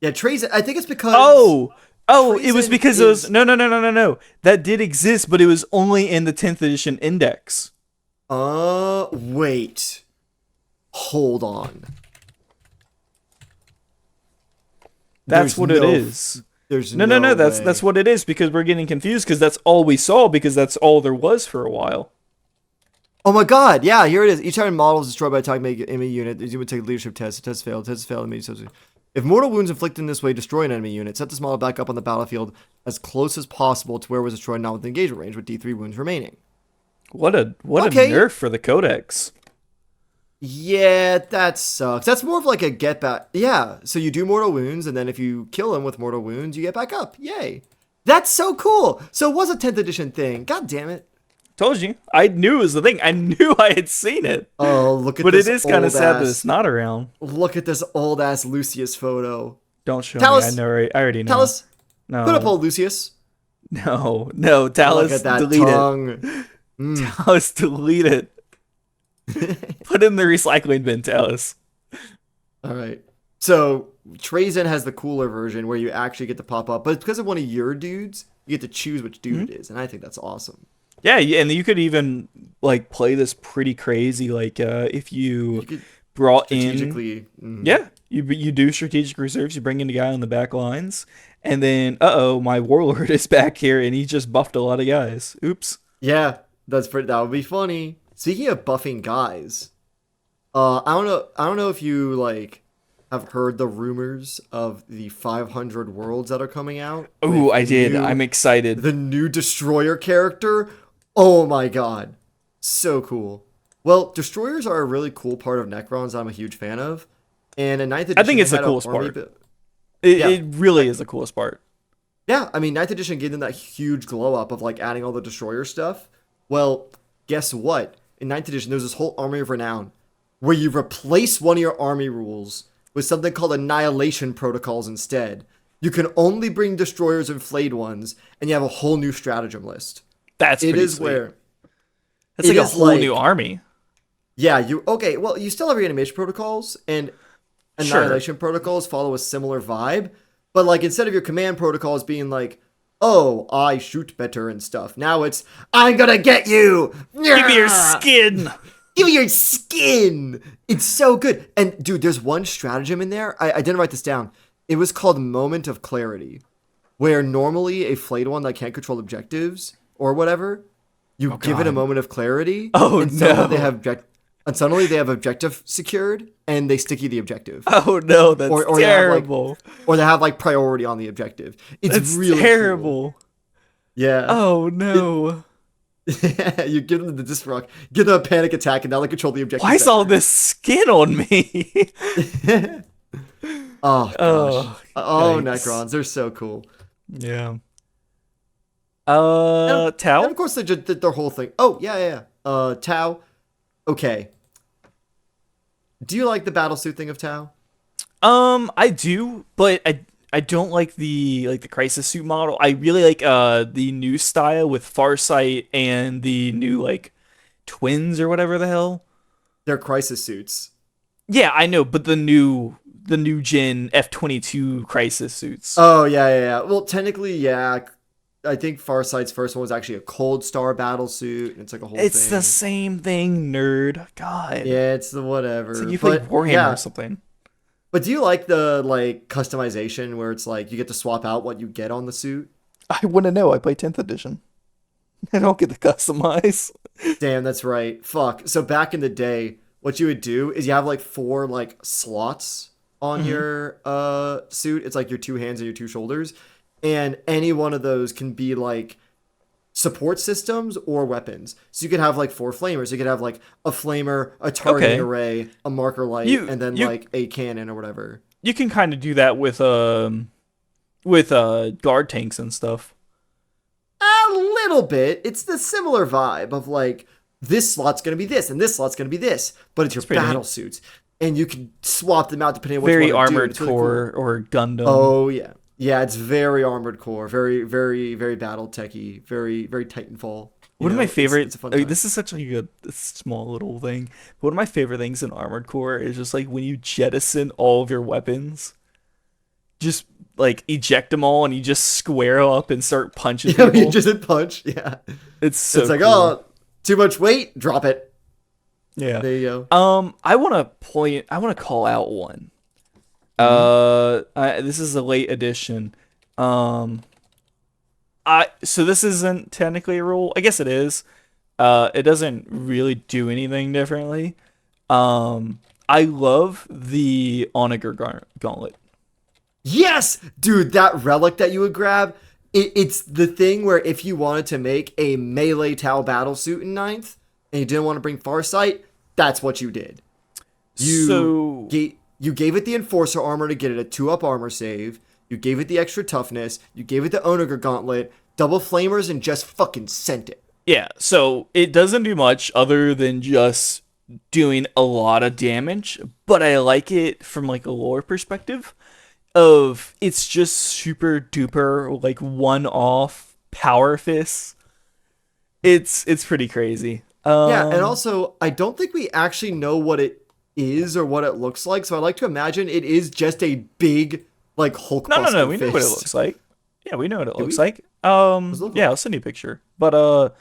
Speaker 2: Yeah, Trace. I think it's because.
Speaker 1: Oh, it was
Speaker 2: Treason
Speaker 1: because it was
Speaker 2: is-
Speaker 1: no. That did exist, but it was only in the 10th edition index.
Speaker 2: Wait. Hold on.
Speaker 1: That's
Speaker 2: There's
Speaker 1: what it is.
Speaker 2: There's
Speaker 1: No.
Speaker 2: way.
Speaker 1: That's what it is because we're getting confused because that's all we saw because that's all there was for a while.
Speaker 2: Oh my god, yeah, here it is. Each time model is destroyed by attack enemy unit, the unit take a leadership test. The test failed. Enemy substitute. If mortal wounds inflicted in this way destroy an enemy unit, set this model back up on the battlefield as close as possible to where it was destroyed, not within engagement range, with D3 wounds remaining.
Speaker 1: What a
Speaker 2: Okay.
Speaker 1: nerf for the Codex.
Speaker 2: Yeah, that sucks. That's more of like a get back. Yeah, so you do mortal wounds, and then if you kill him with mortal wounds, you get back up. Yay. That's so cool. So it was a 10th edition thing. God damn it.
Speaker 1: Told you. I knew it was the thing. I knew I had seen it.
Speaker 2: Oh, look at
Speaker 1: But
Speaker 2: this.
Speaker 1: it is kind of sad that it's not around.
Speaker 2: Look at this old ass Lucius photo.
Speaker 1: Don't show
Speaker 2: Talis,
Speaker 1: me. I already know.
Speaker 2: Talis,
Speaker 1: No.
Speaker 2: put up old Lucius.
Speaker 1: No. Talis,
Speaker 2: Look at that
Speaker 1: delete
Speaker 2: tongue.
Speaker 1: it. Talis, delete it. Put it in the recycling bin, Talis.
Speaker 2: All right. So Trazen has the cooler version where you actually get to pop up, but it's because of one of your dudes. You get to choose which dude it is, and I think that's awesome.
Speaker 1: Yeah, and you could even like play this pretty crazy. Like if you
Speaker 2: could
Speaker 1: brought in,
Speaker 2: Strategically,
Speaker 1: yeah, you do strategic reserves. You bring in a guy on the back lines, and then my warlord is back here, and he just buffed a lot of guys. Oops.
Speaker 2: yeah, that would be funny. Speaking of buffing guys, I don't know if you like have heard the rumors of the 500 worlds that are coming out.
Speaker 1: Ooh, I did. I'm excited.
Speaker 2: The new destroyer character. Oh my god. So cool. Well, destroyers are a really cool part of Necrons I'm a huge fan of. And in 9th edition,
Speaker 1: I think it's
Speaker 2: they
Speaker 1: the
Speaker 2: had
Speaker 1: coolest
Speaker 2: an army
Speaker 1: part.
Speaker 2: Yeah.
Speaker 1: It really is the coolest part.
Speaker 2: Yeah, I mean, 9th edition gave them that huge glow up of like adding all the destroyer stuff. Well, guess what? In 9th edition, there's this whole army of renown where you replace one of your army rules with something called annihilation protocols instead. You can only bring destroyers and flayed ones, and you have a whole new stratagem list.
Speaker 1: That's
Speaker 2: It
Speaker 1: pretty
Speaker 2: is
Speaker 1: sweet.
Speaker 2: where
Speaker 1: That's
Speaker 2: it
Speaker 1: like a
Speaker 2: is
Speaker 1: whole
Speaker 2: like-
Speaker 1: new army.
Speaker 2: Yeah, well, you still have your animation protocols, and annihilation protocols follow a similar vibe, but like instead of your command protocols being like, oh, I shoot better and stuff, now it's, I'm gonna get you!
Speaker 1: Give me your skin.
Speaker 2: Give me your skin! It's so good. And dude, there's one stratagem in there, I didn't write this down. It was called Moment of Clarity, where normally a flayed one that can't control objectives or whatever, you give it a moment of clarity,
Speaker 1: Oh,
Speaker 2: and suddenly
Speaker 1: no.
Speaker 2: they have objective secured, and they sticky the objective.
Speaker 1: Oh no, that's
Speaker 2: Or they have, like,
Speaker 1: terrible.
Speaker 2: Or they have like priority on the objective. It's
Speaker 1: That's
Speaker 2: really cool.
Speaker 1: terrible.
Speaker 2: Yeah.
Speaker 1: Oh no.
Speaker 2: You give them the disrock, give them a panic attack, and now they control the objective.
Speaker 1: Why is all this skin on me?
Speaker 2: Oh gosh.
Speaker 1: Oh,
Speaker 2: Oh,
Speaker 1: yikes.
Speaker 2: Necrons, they're so cool.
Speaker 1: Yeah.
Speaker 2: And
Speaker 1: Tau?
Speaker 2: of course they did their whole thing. Oh yeah. Tau. Okay. Do you like the battlesuit thing of Tau?
Speaker 1: I do, but I don't like the crisis suit model. I really like the new style with Farsight and the new like twins or whatever the hell.
Speaker 2: They're crisis suits.
Speaker 1: Yeah, I know, but the new gen F-22 crisis suits.
Speaker 2: Oh yeah. Well, technically, yeah. I think Farsight's first one was actually a Cold Star battle suit. And it's like a whole
Speaker 1: It's the
Speaker 2: thing.
Speaker 1: same thing, nerd. God.
Speaker 2: Yeah, it's the whatever.
Speaker 1: It's like you play
Speaker 2: But
Speaker 1: Warhammer or
Speaker 2: yeah.
Speaker 1: something.
Speaker 2: But do you like the like customization where it's like you get to swap out what you get on the suit?
Speaker 1: I wouldn't know. I play 10th edition. I don't get to customize.
Speaker 2: Damn, that's right. Fuck. So back in the day, what you would do is you have like four like slots on
Speaker 1: Hmm.
Speaker 2: your suit. It's like your two hands and your two shoulders. And any one of those can be like support systems or weapons. So you could have like four flamers. You could have like a flamer, a targeting
Speaker 1: Okay.
Speaker 2: array, a marker light,
Speaker 1: You
Speaker 2: and then
Speaker 1: you
Speaker 2: like a cannon or whatever.
Speaker 1: you can kind of do that with guard tanks and stuff.
Speaker 2: A little bit. It's the similar vibe of like this slot's gonna be this and this slot's gonna be this, but it's your
Speaker 1: It's pretty
Speaker 2: battle
Speaker 1: neat.
Speaker 2: suits, and you can swap them out depending on which
Speaker 1: Very
Speaker 2: one to do.
Speaker 1: armored
Speaker 2: It's really
Speaker 1: core
Speaker 2: cool.
Speaker 1: or Gundam.
Speaker 2: Oh yeah, yeah. It's very armored core, very battle techy, very Titanfall.
Speaker 1: One of my favorite.
Speaker 2: It's a fun time.
Speaker 1: This is such like a small little thing. But one of my favorite things in Armored Core is just like when you jettison all of your weapons, just like eject them all and you just square up and start punching
Speaker 2: Yeah, you
Speaker 1: people.
Speaker 2: just hit punch. Yeah,
Speaker 1: It's so
Speaker 2: it's like
Speaker 1: cool.
Speaker 2: oh, too much weight, drop it.
Speaker 1: Yeah.
Speaker 2: There you go.
Speaker 1: I want to point. I want to call out one. This is a late edition. Um, so this isn't technically a rule. I guess it is. It doesn't really do anything differently. I love the Onager Gauntlet.
Speaker 2: Yes, dude, that relic that you would grab, it's the thing where if you wanted to make a melee Tau battle suit in ninth, and you didn't want to bring Farsight, that's what you did.
Speaker 1: So
Speaker 2: You gave it the Enforcer armor to get it a 2-up armor save. You gave it the extra toughness. You gave it the Onager Gauntlet, double flamers, and just fucking sent it.
Speaker 1: yeah, so it doesn't do much other than just doing a lot of damage, but I like it from like a lore perspective of it's just super duper like one-off power fists. It's pretty crazy.
Speaker 2: Yeah, and also, I don't think we actually know what it is or what it looks like, so I like to imagine it is just a big, like, Hulkbuster
Speaker 1: no, we know what it
Speaker 2: fist.
Speaker 1: looks like. Yeah, we know what it
Speaker 2: Do
Speaker 1: looks
Speaker 2: we?
Speaker 1: like.
Speaker 2: look
Speaker 1: Yeah,
Speaker 2: like?
Speaker 1: I'll send you a picture. But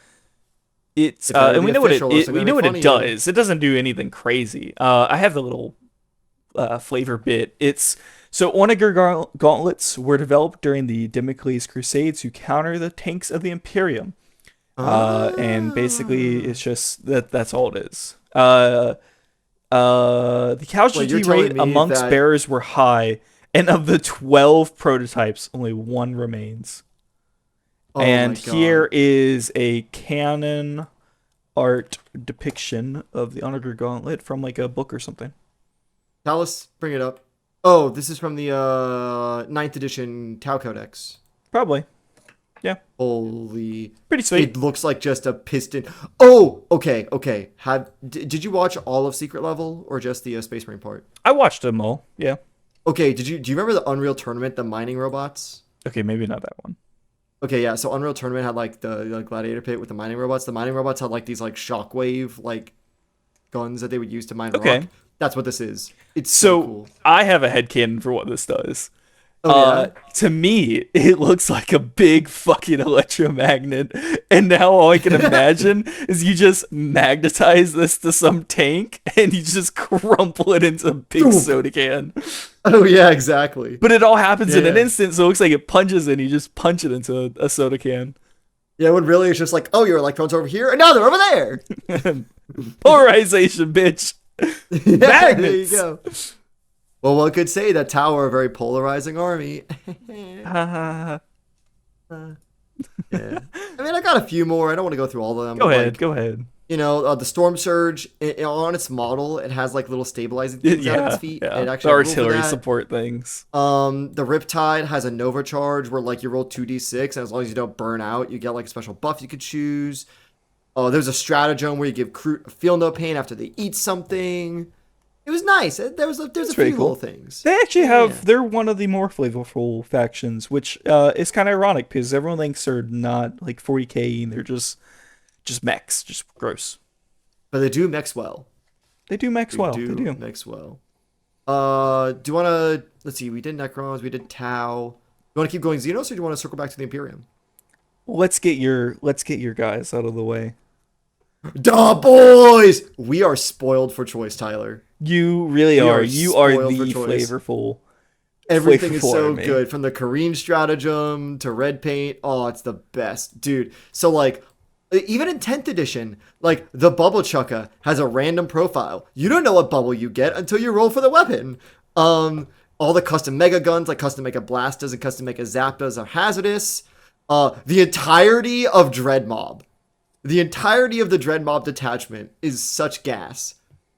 Speaker 1: it's
Speaker 2: It better
Speaker 1: and
Speaker 2: be
Speaker 1: we know what
Speaker 2: official or it's
Speaker 1: we
Speaker 2: gonna
Speaker 1: know
Speaker 2: make
Speaker 1: what
Speaker 2: fun
Speaker 1: it
Speaker 2: of you.
Speaker 1: does. It doesn't do anything crazy. I have the little flavor bit. It's so Onager gauntlets were developed during the Damocles Crusades to counter the tanks of the Imperium. And basically it's just that's all it is. The
Speaker 2: Wait, you're
Speaker 1: casualty
Speaker 2: telling
Speaker 1: rate
Speaker 2: me
Speaker 1: amongst
Speaker 2: that...
Speaker 1: bearers were high, and of the 12 prototypes, only one remains.
Speaker 2: Oh
Speaker 1: And
Speaker 2: my
Speaker 1: here
Speaker 2: god.
Speaker 1: is a canon art depiction of the Onager Gauntlet from like a book or something.
Speaker 2: Talis, bring it up. Oh, this is from the 9th edition Tau Codex.
Speaker 1: Probably. Yeah.
Speaker 2: Holy...
Speaker 1: Pretty sweet.
Speaker 2: It looks like just a piston. Oh, okay. Did you watch all of Secret Level or just the Space Marine part?
Speaker 1: I watched them all. Yeah.
Speaker 2: Okay, do you remember the Unreal Tournament, the mining robots?
Speaker 1: Okay, maybe not that one.
Speaker 2: Okay, yeah. So Unreal Tournament had like the gladiator pit with the mining robots. The mining robots had like these like shockwave like guns that they would use to mine
Speaker 1: Okay.
Speaker 2: rock. That's what this is. It's so
Speaker 1: So
Speaker 2: cool.
Speaker 1: I have a headcanon for what this does.
Speaker 2: Oh yeah.
Speaker 1: To me, it looks like a big fucking electromagnet. And now all I can imagine is you just magnetize this to some tank and you just crumple it into a big
Speaker 2: Oof.
Speaker 1: soda can.
Speaker 2: Oh yeah, exactly.
Speaker 1: But it all happens in an
Speaker 2: Yeah.
Speaker 1: instant, so it looks like it punches and you just punch it into a soda can.
Speaker 2: Yeah, when really it's just like, oh, your electrons over here, and now they're over there.
Speaker 1: Polarization, bitch.
Speaker 2: Yeah, there you
Speaker 1: Magnets.
Speaker 2: go. Well, one could say that Tau are a very polarizing army.
Speaker 1: Go
Speaker 2: Yeah. I mean, I got a few more. I don't want to go through all of them. but,
Speaker 1: ahead,
Speaker 2: like,
Speaker 1: go ahead.
Speaker 2: You know, the Storm Surge on its model, it has like little stabilizing things out of its feet.
Speaker 1: Yeah.
Speaker 2: It
Speaker 1: The
Speaker 2: actually has a rule for
Speaker 1: artillery
Speaker 2: that.
Speaker 1: support things.
Speaker 2: The Riptide has a Nova Charge where like you roll 2d6, and as long as you don't burn out, you get like a special buff you could choose. Oh, there's a stratagem where you give crew feel no pain after they eat something. It was nice. There's a
Speaker 1: It's
Speaker 2: few
Speaker 1: very
Speaker 2: little
Speaker 1: cool.
Speaker 2: things.
Speaker 1: They actually
Speaker 2: Yeah, yeah.
Speaker 1: they're one of the more flavorful factions, which is kind of ironic because everyone thinks they're not like 40k and they're just mechs, just gross.
Speaker 2: But they do mix well.
Speaker 1: They do mechs
Speaker 2: They
Speaker 1: well. They
Speaker 2: do
Speaker 1: do.
Speaker 2: mix well. Do you want to? Let's see. We did Necrons. We did Tau. You want to keep going Xenos, or do you want to circle back to the Imperium?
Speaker 1: Let's get your guys out of the way.
Speaker 2: Duh, boys! We are spoiled for choice, Tyler.
Speaker 1: You really
Speaker 2: We
Speaker 1: are.
Speaker 2: are
Speaker 1: You are
Speaker 2: spoiled for
Speaker 1: the
Speaker 2: choice. Everything is
Speaker 1: flavorful
Speaker 2: so
Speaker 1: army.
Speaker 2: good, from the Korean stratagem to red paint. Oh, it's the best, dude. So like, even in 10th edition, like the bubble chucka has a random profile. You don't know what bubble you get until you roll for the weapon. All the custom mega guns, like custom mega blastas and custom mega zapdas, are hazardous. The entirety of Dread Mob, the entirety of the Dread Mob detachment is such gas.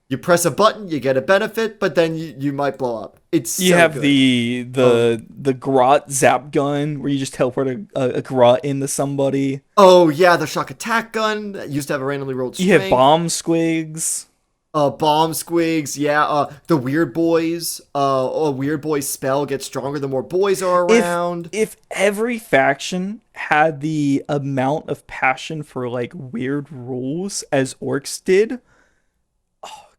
Speaker 2: You press a button, you get a benefit, but then you might blow up. It's
Speaker 1: You
Speaker 2: so
Speaker 1: have
Speaker 2: good.
Speaker 1: the grot zap gun where you just teleport a grot into somebody.
Speaker 2: Oh yeah, the shock attack gun that used to have a randomly rolled
Speaker 1: You have
Speaker 2: strength.
Speaker 1: bomb squigs.
Speaker 2: Bomb squigs, yeah. The weird boys. A weird boy spell gets stronger the more boys are around.
Speaker 1: If every faction had the amount of passion for like weird rules as Orks did,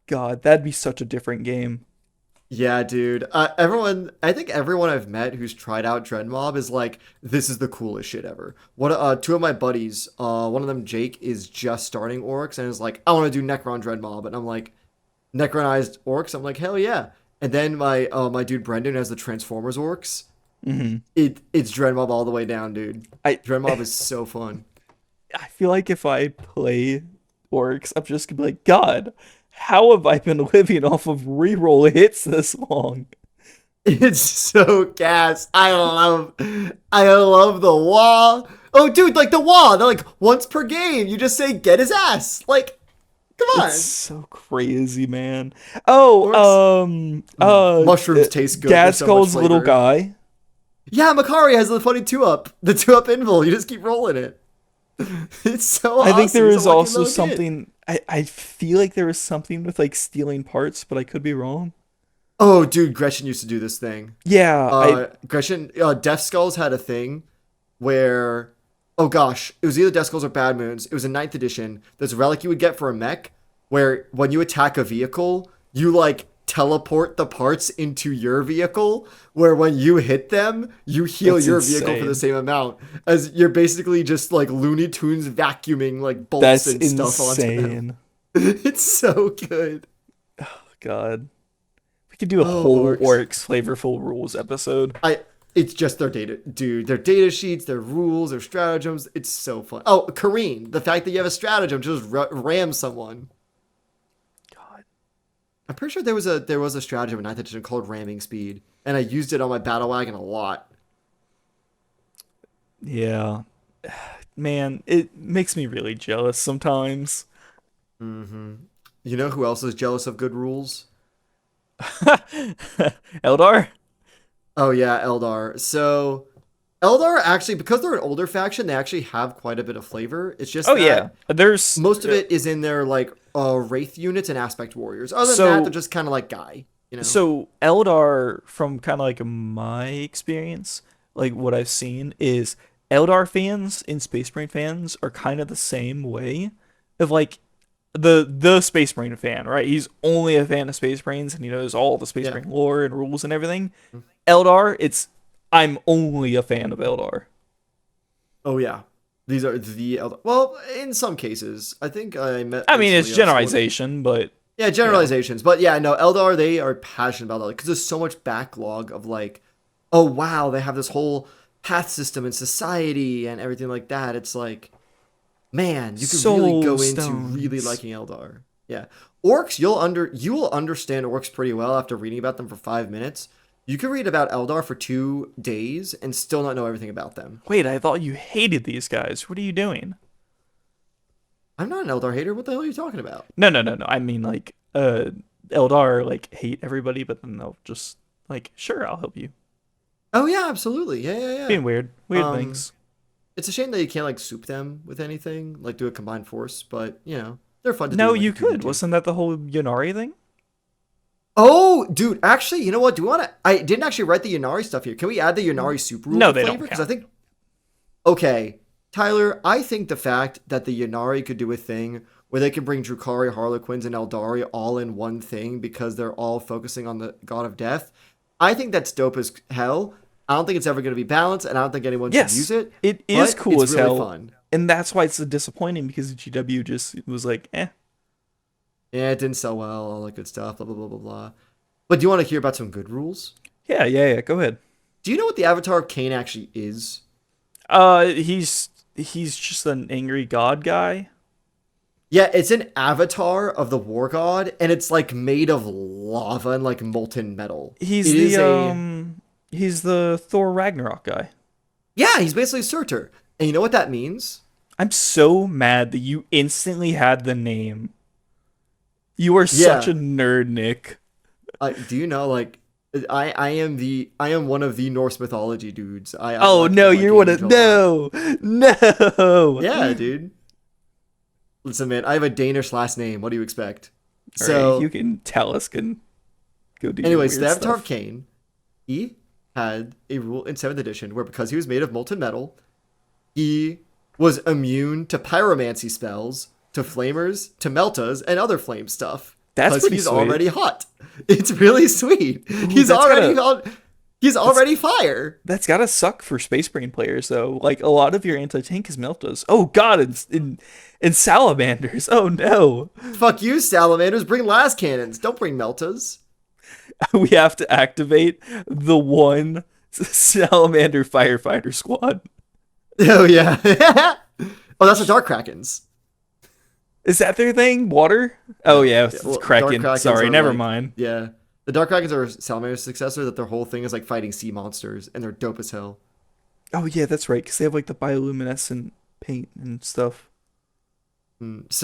Speaker 1: God, that'd be such a different game.
Speaker 2: Yeah, dude. I think everyone I've met who's tried out Dread Mob is like, this is the coolest shit ever. Two of my buddies, one of them, Jake, is just starting Orcs and is like, I want to do Necron Dread Mob, and I'm like, Necronized Orcs. I'm like, hell yeah. And then my dude Brendan has the Transformers Orcs.
Speaker 1: hmm
Speaker 2: It's Dread Mob all the way down, dude.
Speaker 1: I
Speaker 2: Dread Mob is so fun.
Speaker 1: I feel like if I play Orcs, I'm just gonna be like, God, how have I been living off of reroll hits this long?
Speaker 2: It's so gas. I love the wall. Oh, dude, like the wall. They're like once per game. You just say get his ass. Like, come on.
Speaker 1: It's so crazy, man. Oh,
Speaker 2: Orcs. Mushrooms taste good. There's so much
Speaker 1: Gaskull's little
Speaker 2: flavor.
Speaker 1: guy.
Speaker 2: Yeah, Makari has the funny the 2-up invul. You just keep rolling it. It's so
Speaker 1: I
Speaker 2: awesome.
Speaker 1: think there
Speaker 2: He's a
Speaker 1: is
Speaker 2: lucky
Speaker 1: also
Speaker 2: little kid.
Speaker 1: something. I feel like there was something with like stealing parts, but I could be wrong.
Speaker 2: Oh, dude, Gretchen used to do this thing.
Speaker 1: Yeah,
Speaker 2: Gretchen, Death Skulls had a thing where, oh gosh, it was either Death Skulls or Bad Moons. It was in 9th edition. There's a relic you would get for a mech where when you attack a vehicle, you like teleport the parts into your vehicle, where when you hit them, you heal
Speaker 1: That's
Speaker 2: your vehicle for the
Speaker 1: insane.
Speaker 2: same amount, as you're basically just like Looney Tunes vacuuming like bolts
Speaker 1: That's
Speaker 2: and stuff onto them.
Speaker 1: insane.
Speaker 2: It's so good.
Speaker 1: God, we could do a
Speaker 2: Oh,
Speaker 1: whole
Speaker 2: Orcs.
Speaker 1: Orcs flavorful rules episode.
Speaker 2: It's just their data, dude. Their data sheets, their rules, their stratagems. It's so fun. Oh, Kareen, the fact that you have a stratagem to just ram someone.
Speaker 1: God,
Speaker 2: I'm pretty sure there was a stratagem in 9th edition called ramming speed, and I used it on my battle wagon a lot.
Speaker 1: yeah, man, it makes me really jealous sometimes.
Speaker 2: You know who else is jealous of good rules?
Speaker 1: Eldar.
Speaker 2: Oh yeah, Eldar. So Eldar actually, because they're an older faction, they actually have quite a bit of flavor. It's just
Speaker 1: Oh
Speaker 2: that
Speaker 1: yeah, there's
Speaker 2: most of it is in their like wraith units and aspect warriors. Other than
Speaker 1: So-
Speaker 2: that, they're just kind of like guy. You know.
Speaker 1: So Eldar, from kind of like my experience, like what I've seen is Eldar fans and Space Marine fans are kind of the same way of like the Space Marine fan, right? He's only a fan of Space Marines and he knows all the Space
Speaker 2: Yeah.
Speaker 1: Marine lore and rules and everything. Eldar, it's I'm only a fan of Eldar.
Speaker 2: Oh yeah, these are the Eldar. Well, in some cases, I think I met.
Speaker 1: I mean, it's
Speaker 2: recently a
Speaker 1: generalization, but
Speaker 2: Yeah, generalizations. But yeah, no, Eldar, they are passionate about that because there's so much backlog of like, oh wow, they have this whole path system in society and everything like that. It's like, man, you could really go
Speaker 1: Soul
Speaker 2: into really
Speaker 1: stones.
Speaker 2: liking Eldar. Yeah. Orcs, you will understand orcs pretty well after reading about them for 5 minutes. You could read about Eldar for 2 days and still not know everything about them.
Speaker 1: wait, I thought you hated these guys. What are you doing?
Speaker 2: I'm not an Eldar hater. What the hell are you talking about?
Speaker 1: No, no, no, no. I mean, like, Eldar like hate everybody, but then they'll just like, sure, I'll help you.
Speaker 2: Oh yeah, absolutely. Yeah, yeah, yeah.
Speaker 1: Being weird
Speaker 2: Um,
Speaker 1: things.
Speaker 2: It's a shame that you can't like soup them with anything, like do a combined force, but you know, they're fun to do.
Speaker 1: No,
Speaker 2: in, like,
Speaker 1: you
Speaker 2: a PvP.
Speaker 1: could. Wasn't that the whole Yonari thing?
Speaker 2: Oh, dude, actually, you know what? Do we want to? I didn't actually write the Ynnari stuff here. Can we add the Ynnari super rule
Speaker 1: No,
Speaker 2: to
Speaker 1: they
Speaker 2: flavor?
Speaker 1: don't
Speaker 2: Because I
Speaker 1: count.
Speaker 2: think, okay, Tyler, I think the fact that the Ynnari could do a thing where they can bring Drukhari, Harlequins, and Aeldari all in one thing because they're all focusing on the God of Death, I think that's dope as hell. I don't think it's ever going to be balanced, and I don't think anyone should use
Speaker 1: Yes,
Speaker 2: it,
Speaker 1: it is
Speaker 2: but
Speaker 1: cool
Speaker 2: it's
Speaker 1: as
Speaker 2: really
Speaker 1: hell,
Speaker 2: fun.
Speaker 1: and that's why it's so disappointing because GW just was like, eh.
Speaker 2: Yeah, it didn't sell well, all that good stuff, blah, blah, blah, blah, blah. But do you want to hear about some good rules?
Speaker 1: Yeah, yeah, yeah. Go ahead.
Speaker 2: Do you know what the Avatar of Cain actually is?
Speaker 1: He's just an angry god guy.
Speaker 2: Yeah, it's an avatar of the war god, and it's like made of lava and like molten metal.
Speaker 1: He's
Speaker 2: It
Speaker 1: the
Speaker 2: is a
Speaker 1: he's the Thor Ragnarok guy.
Speaker 2: yeah, he's basically a Surtur. And you know what that means?
Speaker 1: I'm so mad that you instantly had the name. You are such
Speaker 2: Yeah.
Speaker 1: a nerd, Nick.
Speaker 2: Do you know like I am one of the Norse mythology dudes. I
Speaker 1: Oh
Speaker 2: like
Speaker 1: no,
Speaker 2: the
Speaker 1: you're
Speaker 2: Viking
Speaker 1: one of
Speaker 2: age a lot.
Speaker 1: no.
Speaker 2: Yeah, dude. Listen, man, I have a Danish last name. What do you expect?
Speaker 1: All right,
Speaker 2: So,
Speaker 1: you can Talis can go do your
Speaker 2: anyways, the
Speaker 1: weird
Speaker 2: Avatar of
Speaker 1: stuff.
Speaker 2: Cain, he had a rule in 7th edition where because he was made of molten metal, he was immune to pyromancy spells, to flamers, to meltas, and other flame stuff.
Speaker 1: That's
Speaker 2: Because
Speaker 1: pretty
Speaker 2: he's
Speaker 1: sweet.
Speaker 2: already hot. It's really sweet.
Speaker 1: Ooh,
Speaker 2: He's
Speaker 1: that's
Speaker 2: already
Speaker 1: gotta
Speaker 2: hot. He's already fire.
Speaker 1: that's gotta suck for Space Brain players though. Like a lot of your anti tank is Meltas. Oh god, in salamanders. Oh no.
Speaker 2: Fuck you, salamanders. Bring las cannons. Don't bring meltas.
Speaker 1: We have to activate the one salamander firefighter squad.
Speaker 2: Oh yeah. Oh, that's the Dark Krakens.
Speaker 1: Is that their thing? Water? Oh yeah, it's
Speaker 2: Well, Dark
Speaker 1: Kraken.
Speaker 2: Krakens
Speaker 1: Sorry,
Speaker 2: are
Speaker 1: never
Speaker 2: like
Speaker 1: mind.
Speaker 2: yeah. The Dark Krakens are Salamander's successor. That their whole thing is like fighting sea monsters, and they're dope as hell.
Speaker 1: Oh yeah, that's right. Because they have like the bioluminescent paint and stuff.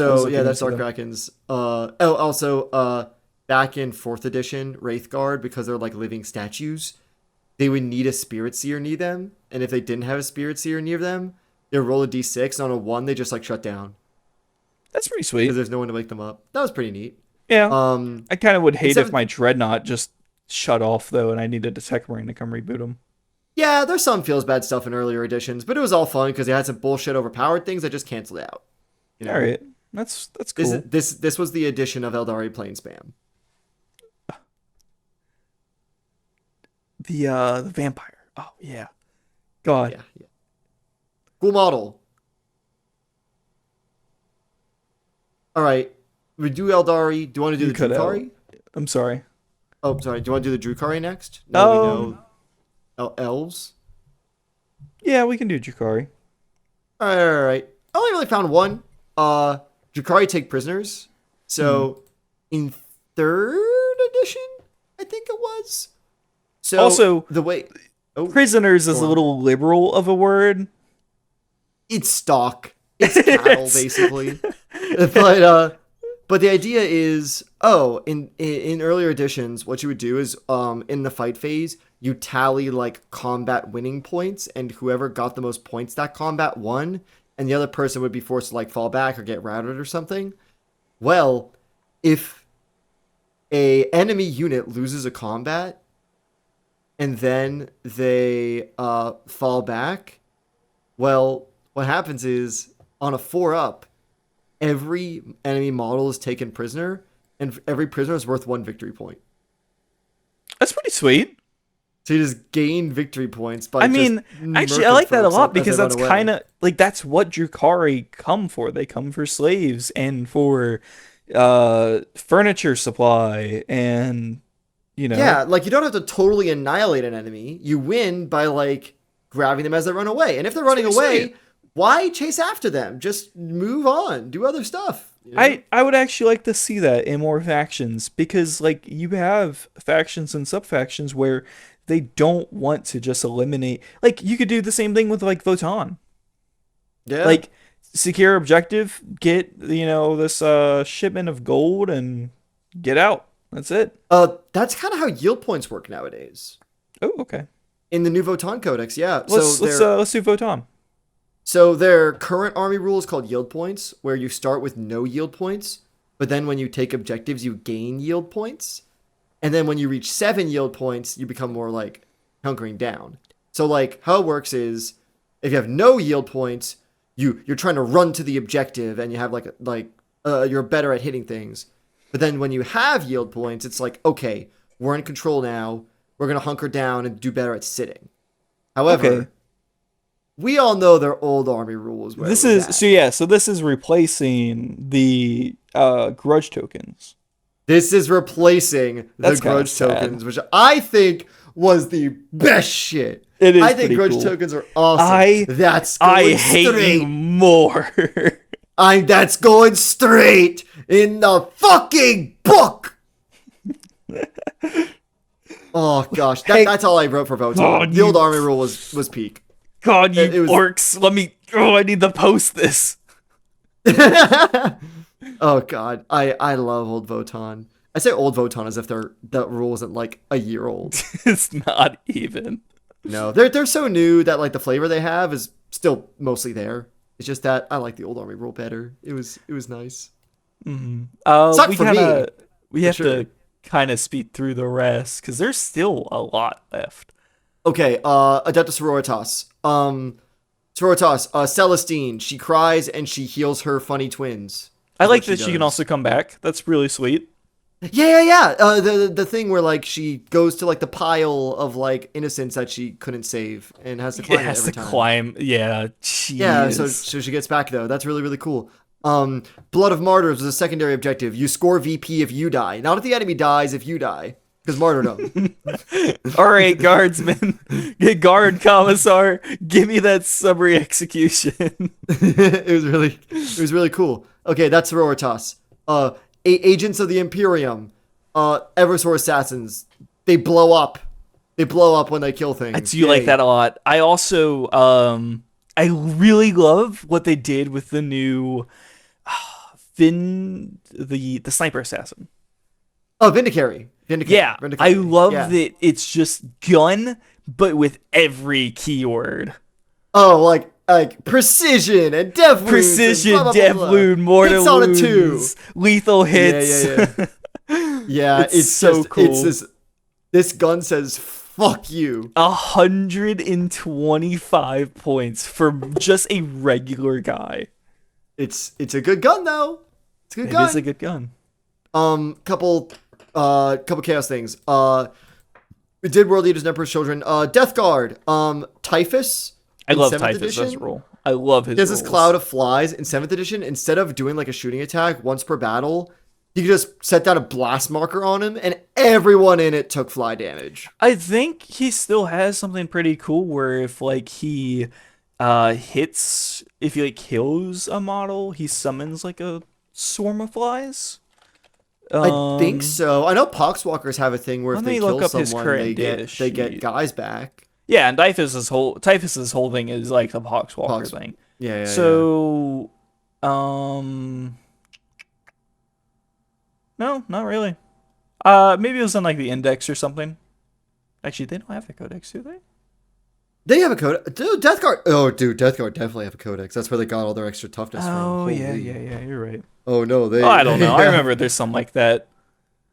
Speaker 1: I was
Speaker 2: So yeah,
Speaker 1: looking
Speaker 2: that's
Speaker 1: into
Speaker 2: Dark
Speaker 1: them.
Speaker 2: Krakens. Oh, also back in 4th edition, Wraithguard, because they're like living statues, they would need a Spirit Seer near them, and if they didn't have a Spirit Seer near them, they roll a d6, and on a 1, they just like shut down
Speaker 1: That's pretty
Speaker 2: because
Speaker 1: sweet.
Speaker 2: there's no one to wake them up. That was pretty neat.
Speaker 1: Yeah,
Speaker 2: Um,
Speaker 1: I kind of would
Speaker 2: in
Speaker 1: hate if
Speaker 2: 7th
Speaker 1: my dreadnought just shut off though, and I needed a tech marine to come reboot them.
Speaker 2: Yeah, there's some feels bad stuff in earlier editions, but it was all fun because they had some bullshit overpowered things that just canceled out. You
Speaker 1: All
Speaker 2: know,
Speaker 1: right, that's
Speaker 2: this
Speaker 1: cool.
Speaker 2: this was the addition of Eldari playing spam.
Speaker 1: The vampire. Oh yeah, God.
Speaker 2: Yeah, yeah. Cool model. All right, we do Eldari. Do you want to do
Speaker 1: You
Speaker 2: the
Speaker 1: cut out.
Speaker 2: Drukhari?
Speaker 1: I'm sorry.
Speaker 2: Oh, sorry. Do you want to do the Drukhari next? Now we
Speaker 1: Um,
Speaker 2: know elves.
Speaker 1: yeah, we can do Drukhari.
Speaker 2: All right, all right. I only really found one. Drukhari take prisoners. So in 3rd edition, I think it was. So
Speaker 1: Also,
Speaker 2: the way oh
Speaker 1: prisoners is
Speaker 2: go
Speaker 1: a
Speaker 2: on.
Speaker 1: little liberal of a word.
Speaker 2: It's stock. It's cattle basically. But the idea is in earlier editions what you would do is in the fight phase you tally like combat winning points and whoever got the most points that combat won and the other person would be forced to like fall back or get routed or something. Well, if a enemy unit loses a combat and then they fall back, well, what happens is on a 4-up, every enemy model is taken prisoner, and every prisoner is worth 1 victory point.
Speaker 1: That's pretty sweet.
Speaker 2: So you just gain victory points by
Speaker 1: I mean,
Speaker 2: just
Speaker 1: actually, I
Speaker 2: murking
Speaker 1: like that a
Speaker 2: folks
Speaker 1: lot
Speaker 2: up as
Speaker 1: because
Speaker 2: they run
Speaker 1: that's
Speaker 2: away.
Speaker 1: kind of like that's what Drukhari come for. They come for slaves and for furniture supply and you know.
Speaker 2: Yeah, like you don't have to totally annihilate an enemy. You win by like grabbing them as they run away. And if they're running
Speaker 1: pretty
Speaker 2: away,
Speaker 1: sweet.
Speaker 2: why chase after them? Just move on, do other stuff. You know?
Speaker 1: I would actually like to see that in more factions because like you have factions and sub factions where they don't want to just eliminate like you could do the same thing with like Votan.
Speaker 2: Yeah.
Speaker 1: Like secure objective, get this shipment of gold and get out. That's it.
Speaker 2: That's kind of how yield points work nowadays.
Speaker 1: Oh, okay.
Speaker 2: In the new Votan Codex, yeah.
Speaker 1: Let's do Votan.
Speaker 2: So their current army rule is called yield points, where you start with no yield points, but then when you take objectives, you gain yield points. And then when you reach 7 yield points, you become more like hunkering down. So like how it works is if you have no yield points, you're trying to run to the objective and you have you're better at hitting things. But then when you have yield points, it's like, okay, we're in control now. We're going to hunker down and do better at sitting. However, we all know their old army rules.
Speaker 1: So this is replacing the grudge tokens.
Speaker 2: This is replacing the grudge tokens, which I think was the best shit.
Speaker 1: It is.
Speaker 2: I think grudge tokens are awesome.
Speaker 1: I hate you more.
Speaker 2: That's going straight in the fucking book. Oh gosh, that's all I wrote for Votan. The old army rule was peak.
Speaker 1: God, you orcs! I need to post this.
Speaker 2: Oh god, I love old Votan. I say old Votan as if that rule isn't like a year old.
Speaker 1: It's not even.
Speaker 2: No, they're so new that like the flavor they have is still mostly there. It's just that I like the old army rule better. It was nice.
Speaker 1: Mm-hmm. We have to kind of speed through the rest because there's still a lot left.
Speaker 2: Okay, Adepta Sororitas. Celestine. She cries and she heals her funny twins.
Speaker 1: I like that she can also come back. That's really sweet.
Speaker 2: Yeah. The thing where like she goes to like the pile of like innocents that she couldn't save and has to climb every time.
Speaker 1: Yeah. Jeez.
Speaker 2: Yeah. So she gets back though. That's really cool. Blood of Martyrs was a secondary objective. You score VP if you die. Not if the enemy dies. If you die, because martyrdom.
Speaker 1: All right, guardsmen, guard commissar, give me that summary execution.
Speaker 2: It was really cool. Okay, that's Sororitas. Agents of the Imperium, Eversor assassins. They blow up. They blow up when they kill things.
Speaker 1: I do like that a lot. I also, I really love what they did with the new the sniper assassin.
Speaker 2: Oh, Vindicary.
Speaker 1: Yeah, I love that it's just gun, but with every keyword.
Speaker 2: Oh, like precision and death wounds.
Speaker 1: Death wound, mortal wounds, lethal hits.
Speaker 2: Yeah, it's so cool. This gun says fuck you.
Speaker 1: 125 points for just a regular guy.
Speaker 2: It's a good gun though. It's a good gun.
Speaker 1: It is a good gun.
Speaker 2: Couple chaos things. We did World Eaters and Emperor's Children. Death Guard. Typhus.
Speaker 1: I love Typhus as a role. I love his.
Speaker 2: He has this cloud of flies in 7th edition. Instead of doing like a shooting attack once per battle, you could just set down a blast marker on him, and everyone in it took fly damage.
Speaker 1: I think he still has something pretty cool where if like he if he like kills a model, he summons like a swarm of flies.
Speaker 2: I think so. I know Poxwalkers have a thing where if they kill someone, they
Speaker 1: dish.
Speaker 2: get guys back.
Speaker 1: Yeah, and Typhus's whole thing is like the Poxwalker thing.
Speaker 2: Yeah.
Speaker 1: So, no, not really. Maybe it was on like the index or something. Actually, they don't have a codex, do they?
Speaker 2: They have a codex. Dude, Death Guard. Oh, dude, Death Guard definitely have a codex. That's where they got all their extra toughness from.
Speaker 1: Oh, yeah, you're right.
Speaker 2: Oh, no,
Speaker 1: I don't know. I remember there's something like that.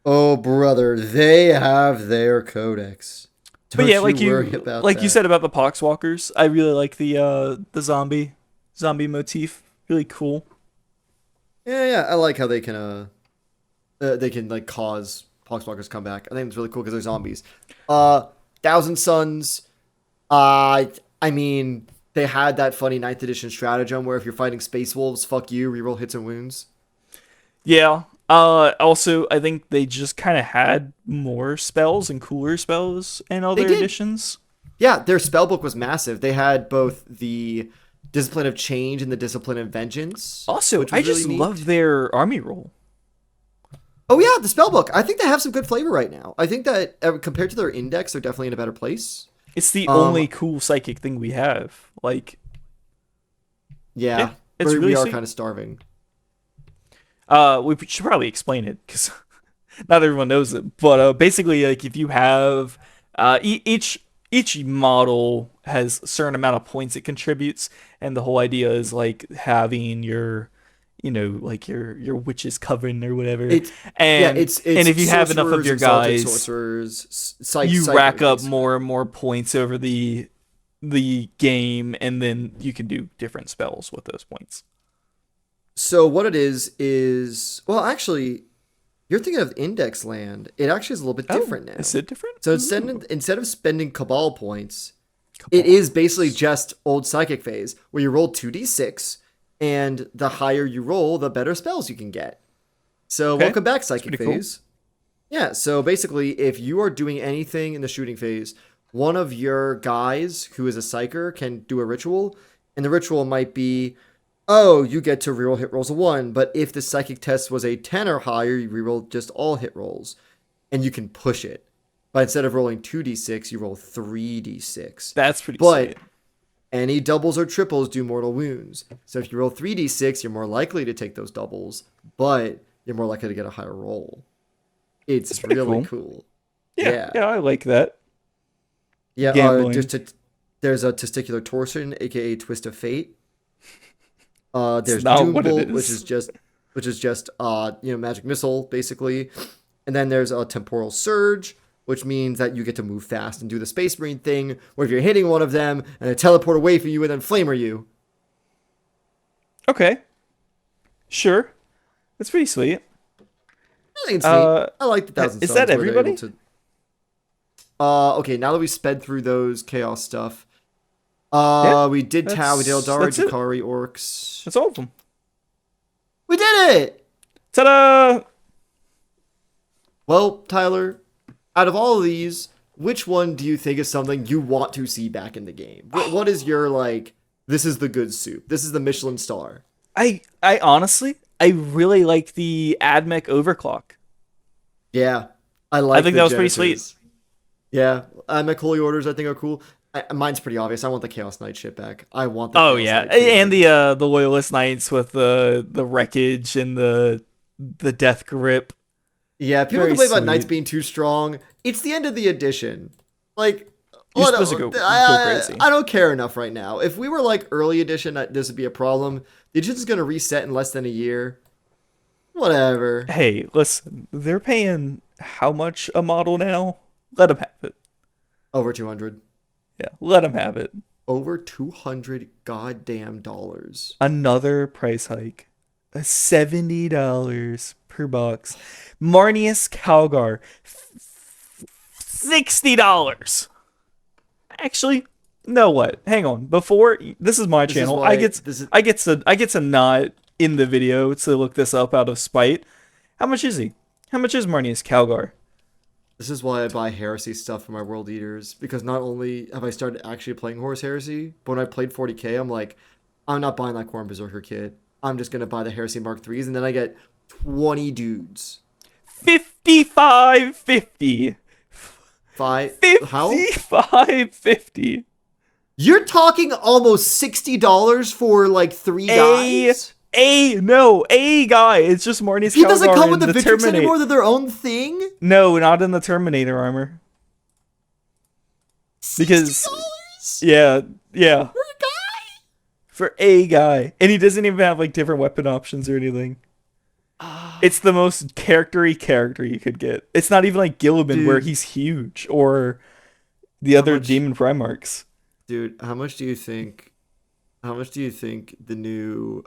Speaker 2: Oh, brother, they have their codex.
Speaker 1: But yeah, like you said about the Poxwalkers, I really like the zombie motif. Really cool.
Speaker 2: Yeah, I like how they can like cause Poxwalkers come back. I think it's really cool because they're zombies. Thousand Suns. I mean, they had that funny 9th edition stratagem where if you're fighting Space Wolves, fuck you, reroll hits and wounds.
Speaker 1: Yeah. Also, I think they just kind of had more spells and cooler spells in other editions.
Speaker 2: Yeah, their spellbook was massive. They had both the Discipline of Change and the Discipline of Vengeance.
Speaker 1: Also, I just love their army roll.
Speaker 2: Oh yeah, the spellbook. I think they have some good flavor right now. I think that compared to their index, they're definitely in a better place.
Speaker 1: It's the only cool psychic thing we have. Like,
Speaker 2: yeah,
Speaker 1: it's really
Speaker 2: we are
Speaker 1: sweet.
Speaker 2: kind of starving.
Speaker 1: We should probably explain it because not everyone knows it. But basically, like if you have each model has a certain amount of points it contributes, and the whole idea is like having your like your witch's coven or whatever.
Speaker 2: It's
Speaker 1: And
Speaker 2: it's
Speaker 1: if you have enough of your
Speaker 2: exalted
Speaker 1: guys,
Speaker 2: sorcerers,
Speaker 1: you
Speaker 2: psychers,
Speaker 1: rack up
Speaker 2: basically.
Speaker 1: more and more points over the game, and then you can do different spells with those points.
Speaker 2: So what it is well, actually, you're thinking of Index Land. It actually is a little bit different now.
Speaker 1: Is it different?
Speaker 2: So instead of spending Cabal points,
Speaker 1: Cabal
Speaker 2: it is basically just old Psychic Phase, where you roll 2d6, and the higher you roll, the better spells you can get. So
Speaker 1: Okay.
Speaker 2: welcome back, Psychic
Speaker 1: pretty cool.
Speaker 2: Phase. Yeah, so basically, if you are doing anything in the shooting phase, one of your guys who is a Psyker can do a ritual, and the ritual might be, oh, you get to reroll hit rolls of 1, but if the Psychic test was a 10 or higher, you reroll just all hit rolls, and you can push it. But instead of rolling 2d6, you roll 3d6.
Speaker 1: That's pretty
Speaker 2: But
Speaker 1: sweet.
Speaker 2: any doubles or triples do mortal wounds. So if you roll 3d6, you're more likely to take those doubles, but you're more likely to get a higher roll. It's
Speaker 1: pretty
Speaker 2: really cool.
Speaker 1: Yeah, I like that.
Speaker 2: Yeah,
Speaker 1: Gambling.
Speaker 2: there's a testicular torsion, aka twist of fate. There's
Speaker 1: not
Speaker 2: Doom
Speaker 1: what it
Speaker 2: Bolt,
Speaker 1: is.
Speaker 2: which is just magic missile basically, and then there's a temporal surge, which means that you get to move fast and do the Space Marine thing, where if you're hitting one of them and they teleport away from you and then flamer you.
Speaker 1: Okay. Sure. That's pretty sweet.
Speaker 2: I think it's neat. I like the Thousand
Speaker 1: is
Speaker 2: Suns.
Speaker 1: that
Speaker 2: where they're able
Speaker 1: everybody?
Speaker 2: Okay, now that we sped through those chaos stuff,
Speaker 1: Yeah,
Speaker 2: we did Tau, we did Eldari,
Speaker 1: that's it.
Speaker 2: Drukhari, Orks.
Speaker 1: That's all of them.
Speaker 2: We did it!
Speaker 1: Ta-da!
Speaker 2: Well, Tyler, out of all of these, which one do you think is something you want to see back in the game? What is your, like, this is the good soup, this is the Michelin star?
Speaker 1: I honestly, I really like the AdMech overclock.
Speaker 2: Yeah, I like.
Speaker 1: I think
Speaker 2: the
Speaker 1: that was pretty
Speaker 2: Genesis.
Speaker 1: sweet.
Speaker 2: Yeah, my Holy Orders I think are cool. Mine's pretty obvious. I want the Chaos Knight shit back. I want the
Speaker 1: Oh
Speaker 2: Chaos
Speaker 1: yeah,
Speaker 2: Knight shit
Speaker 1: and
Speaker 2: back.
Speaker 1: the Loyalist Knights with the wreckage and the death grip.
Speaker 2: Yeah, people
Speaker 1: Very
Speaker 2: complain about Knights
Speaker 1: sweet.
Speaker 2: being too strong. It's the end of the edition. Like,
Speaker 1: You're
Speaker 2: what-
Speaker 1: supposed to go crazy.
Speaker 2: I don't care enough right now. If we were like early edition, this would be a problem. The edition's gonna reset in less than a year. Whatever.
Speaker 1: Hey, listen, they're paying how much a model now? Let them have it.
Speaker 2: Over 200.
Speaker 1: Yeah, let them have it.
Speaker 2: Over 200 goddamn dollars.
Speaker 1: Another price hike. $70 per box. Marnius Calgar, $60. Actually, no, what? Hang on. Before this is my
Speaker 2: This is
Speaker 1: channel.
Speaker 2: why-
Speaker 1: I get
Speaker 2: this is-
Speaker 1: I get to not in the video to look this up out of spite. How much is he? How much is Marnius Calgar?
Speaker 2: This is why I buy Heresy stuff for my World Eaters, because not only have I started actually playing Horus Heresy, but when I played 40k, I'm like, I'm not buying that Khorne Berserker kit. I'm just gonna buy the Heresy Mark IIIs, and then I get 20 dudes.
Speaker 1: 55.50.
Speaker 2: How?
Speaker 1: 55.50.
Speaker 2: You're talking almost $60 for like 3 guys?
Speaker 1: A guy. It's just Marnius
Speaker 2: He doesn't
Speaker 1: Calgar
Speaker 2: come with
Speaker 1: in
Speaker 2: the Victrix
Speaker 1: Terminator.
Speaker 2: anymore. They're their own thing.
Speaker 1: No, not in the Terminator armor. Because
Speaker 2: $60
Speaker 1: yeah,
Speaker 2: for a guy.
Speaker 1: for a guy, and he doesn't even have like different weapon options or anything. It's the most character-y character you could get. It's not even like Gilliman where
Speaker 2: Dude.
Speaker 1: he's huge or the other
Speaker 2: much-
Speaker 1: Demon Primarchs.
Speaker 2: Dude, how much do you think? How much do you think the new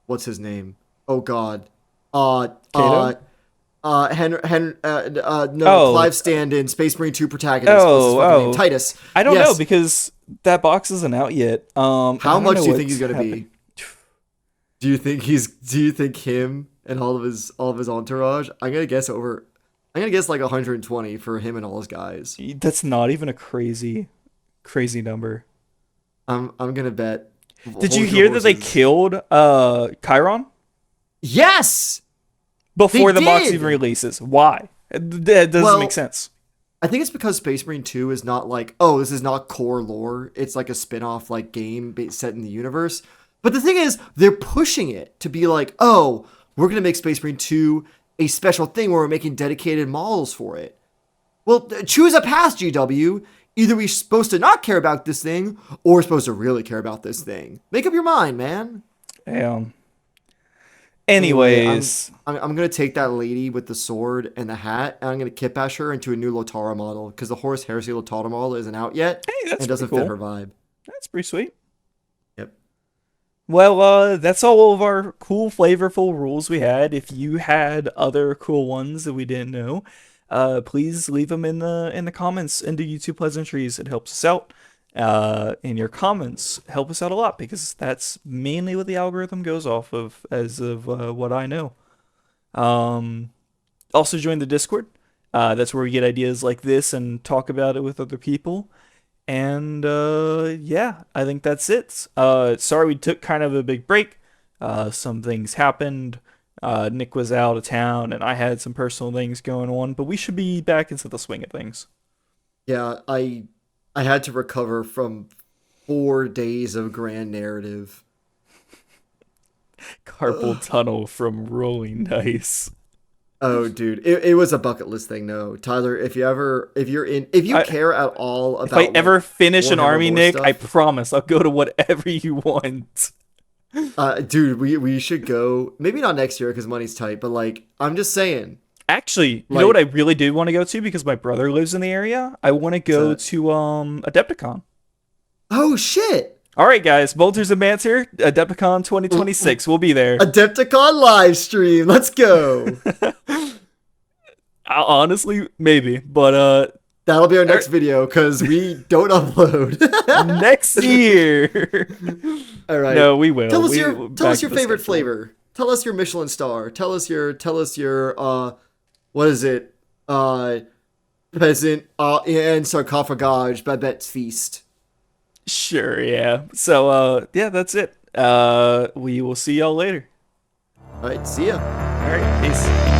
Speaker 2: what's his name? Oh God,
Speaker 1: Kato?
Speaker 2: no, Clive Stand-in, Space Marine 2 protagonist. What's his fucking name? Titus.
Speaker 1: I don't
Speaker 2: Yes.
Speaker 1: know because that box isn't out yet.
Speaker 2: How
Speaker 1: How
Speaker 2: much do you think he's gonna be? Do you think him and all of his entourage? I'm gonna guess like 120 for him and all his guys.
Speaker 1: That's not even a crazy number.
Speaker 2: I'm gonna bet.
Speaker 1: Did you
Speaker 2: Hold your
Speaker 1: hear that they
Speaker 2: horses.
Speaker 1: killed Chiron
Speaker 2: Yes.
Speaker 1: before
Speaker 2: They
Speaker 1: the box
Speaker 2: did!
Speaker 1: even releases? Why? That doesn't
Speaker 2: Well,
Speaker 1: make sense.
Speaker 2: I think it's because Space Marine 2 is not like, oh, this is not core lore. It's like a spin-off like game set in the universe. But the thing is, they're pushing it to be like, oh, we're going to make Space Marine 2 a special thing where we're making dedicated models for it. Well, choose a path, GW. Either we're supposed to not care about this thing, or we're supposed to really care about this thing. Make up your mind, man.
Speaker 1: Damn.
Speaker 2: Anyway,
Speaker 1: Anyways,
Speaker 2: I'm gonna take that lady with the sword and the hat, and I'm gonna kitbash her into a new Lotara model because the Horus Heresy Lotara model isn't out yet
Speaker 1: hey, that's
Speaker 2: and
Speaker 1: pretty
Speaker 2: doesn't fit
Speaker 1: cool.
Speaker 2: her vibe.
Speaker 1: That's pretty sweet.
Speaker 2: Yep.
Speaker 1: Well, that's all of our cool, flavorful rules we had. If you had other cool ones that we didn't know, please leave them in the comments and do YouTube pleasantries. It helps us out. And your comments help us out a lot because that's mainly what the algorithm goes off of, as of what I know. Um, Also join the Discord. That's where we get ideas like this and talk about it with other people. And yeah, I think that's it. Sorry we took kind of a big break. Some things happened. Nick was out of town, and I had some personal things going on, but we should be back into the swing of things.
Speaker 2: Yeah, I had to recover from 4 days of grand narrative.
Speaker 1: Carpal tunnel from rolling dice.
Speaker 2: Oh, dude, it was a bucket list thing. No, Tyler, if you
Speaker 1: I,
Speaker 2: care at all
Speaker 1: if I
Speaker 2: about
Speaker 1: ever
Speaker 2: like
Speaker 1: finish an
Speaker 2: Warhammer
Speaker 1: army,
Speaker 2: lore
Speaker 1: Nick, I
Speaker 2: stuff,
Speaker 1: promise I'll go to whatever you want.
Speaker 2: dude, we should go. Maybe not next year because money's tight, but like I'm just saying,
Speaker 1: Actually, you know what I
Speaker 2: like,
Speaker 1: really do want to go to because my brother lives in the area? I want to go
Speaker 2: that.
Speaker 1: to Adepticon.
Speaker 2: Oh shit!
Speaker 1: All right, guys, Bolters and Banter, Adepticon 2026. We'll be there.
Speaker 2: Adepticon live stream. Let's go.
Speaker 1: Honestly, maybe, but
Speaker 2: That'll be our
Speaker 1: er,
Speaker 2: next video because we don't upload.
Speaker 1: next year.
Speaker 2: All right.
Speaker 1: No, we will.
Speaker 2: Tell
Speaker 1: Back
Speaker 2: us
Speaker 1: to
Speaker 2: your
Speaker 1: the
Speaker 2: favorite
Speaker 1: schedule.
Speaker 2: flavor. Tell us your Michelin star. Tell us your what is it? Peasant and sarcophagage Babette's feast.
Speaker 1: Sure, yeah. So yeah, that's it. We will see y'all later.
Speaker 2: All right, see ya.
Speaker 1: All right, peace.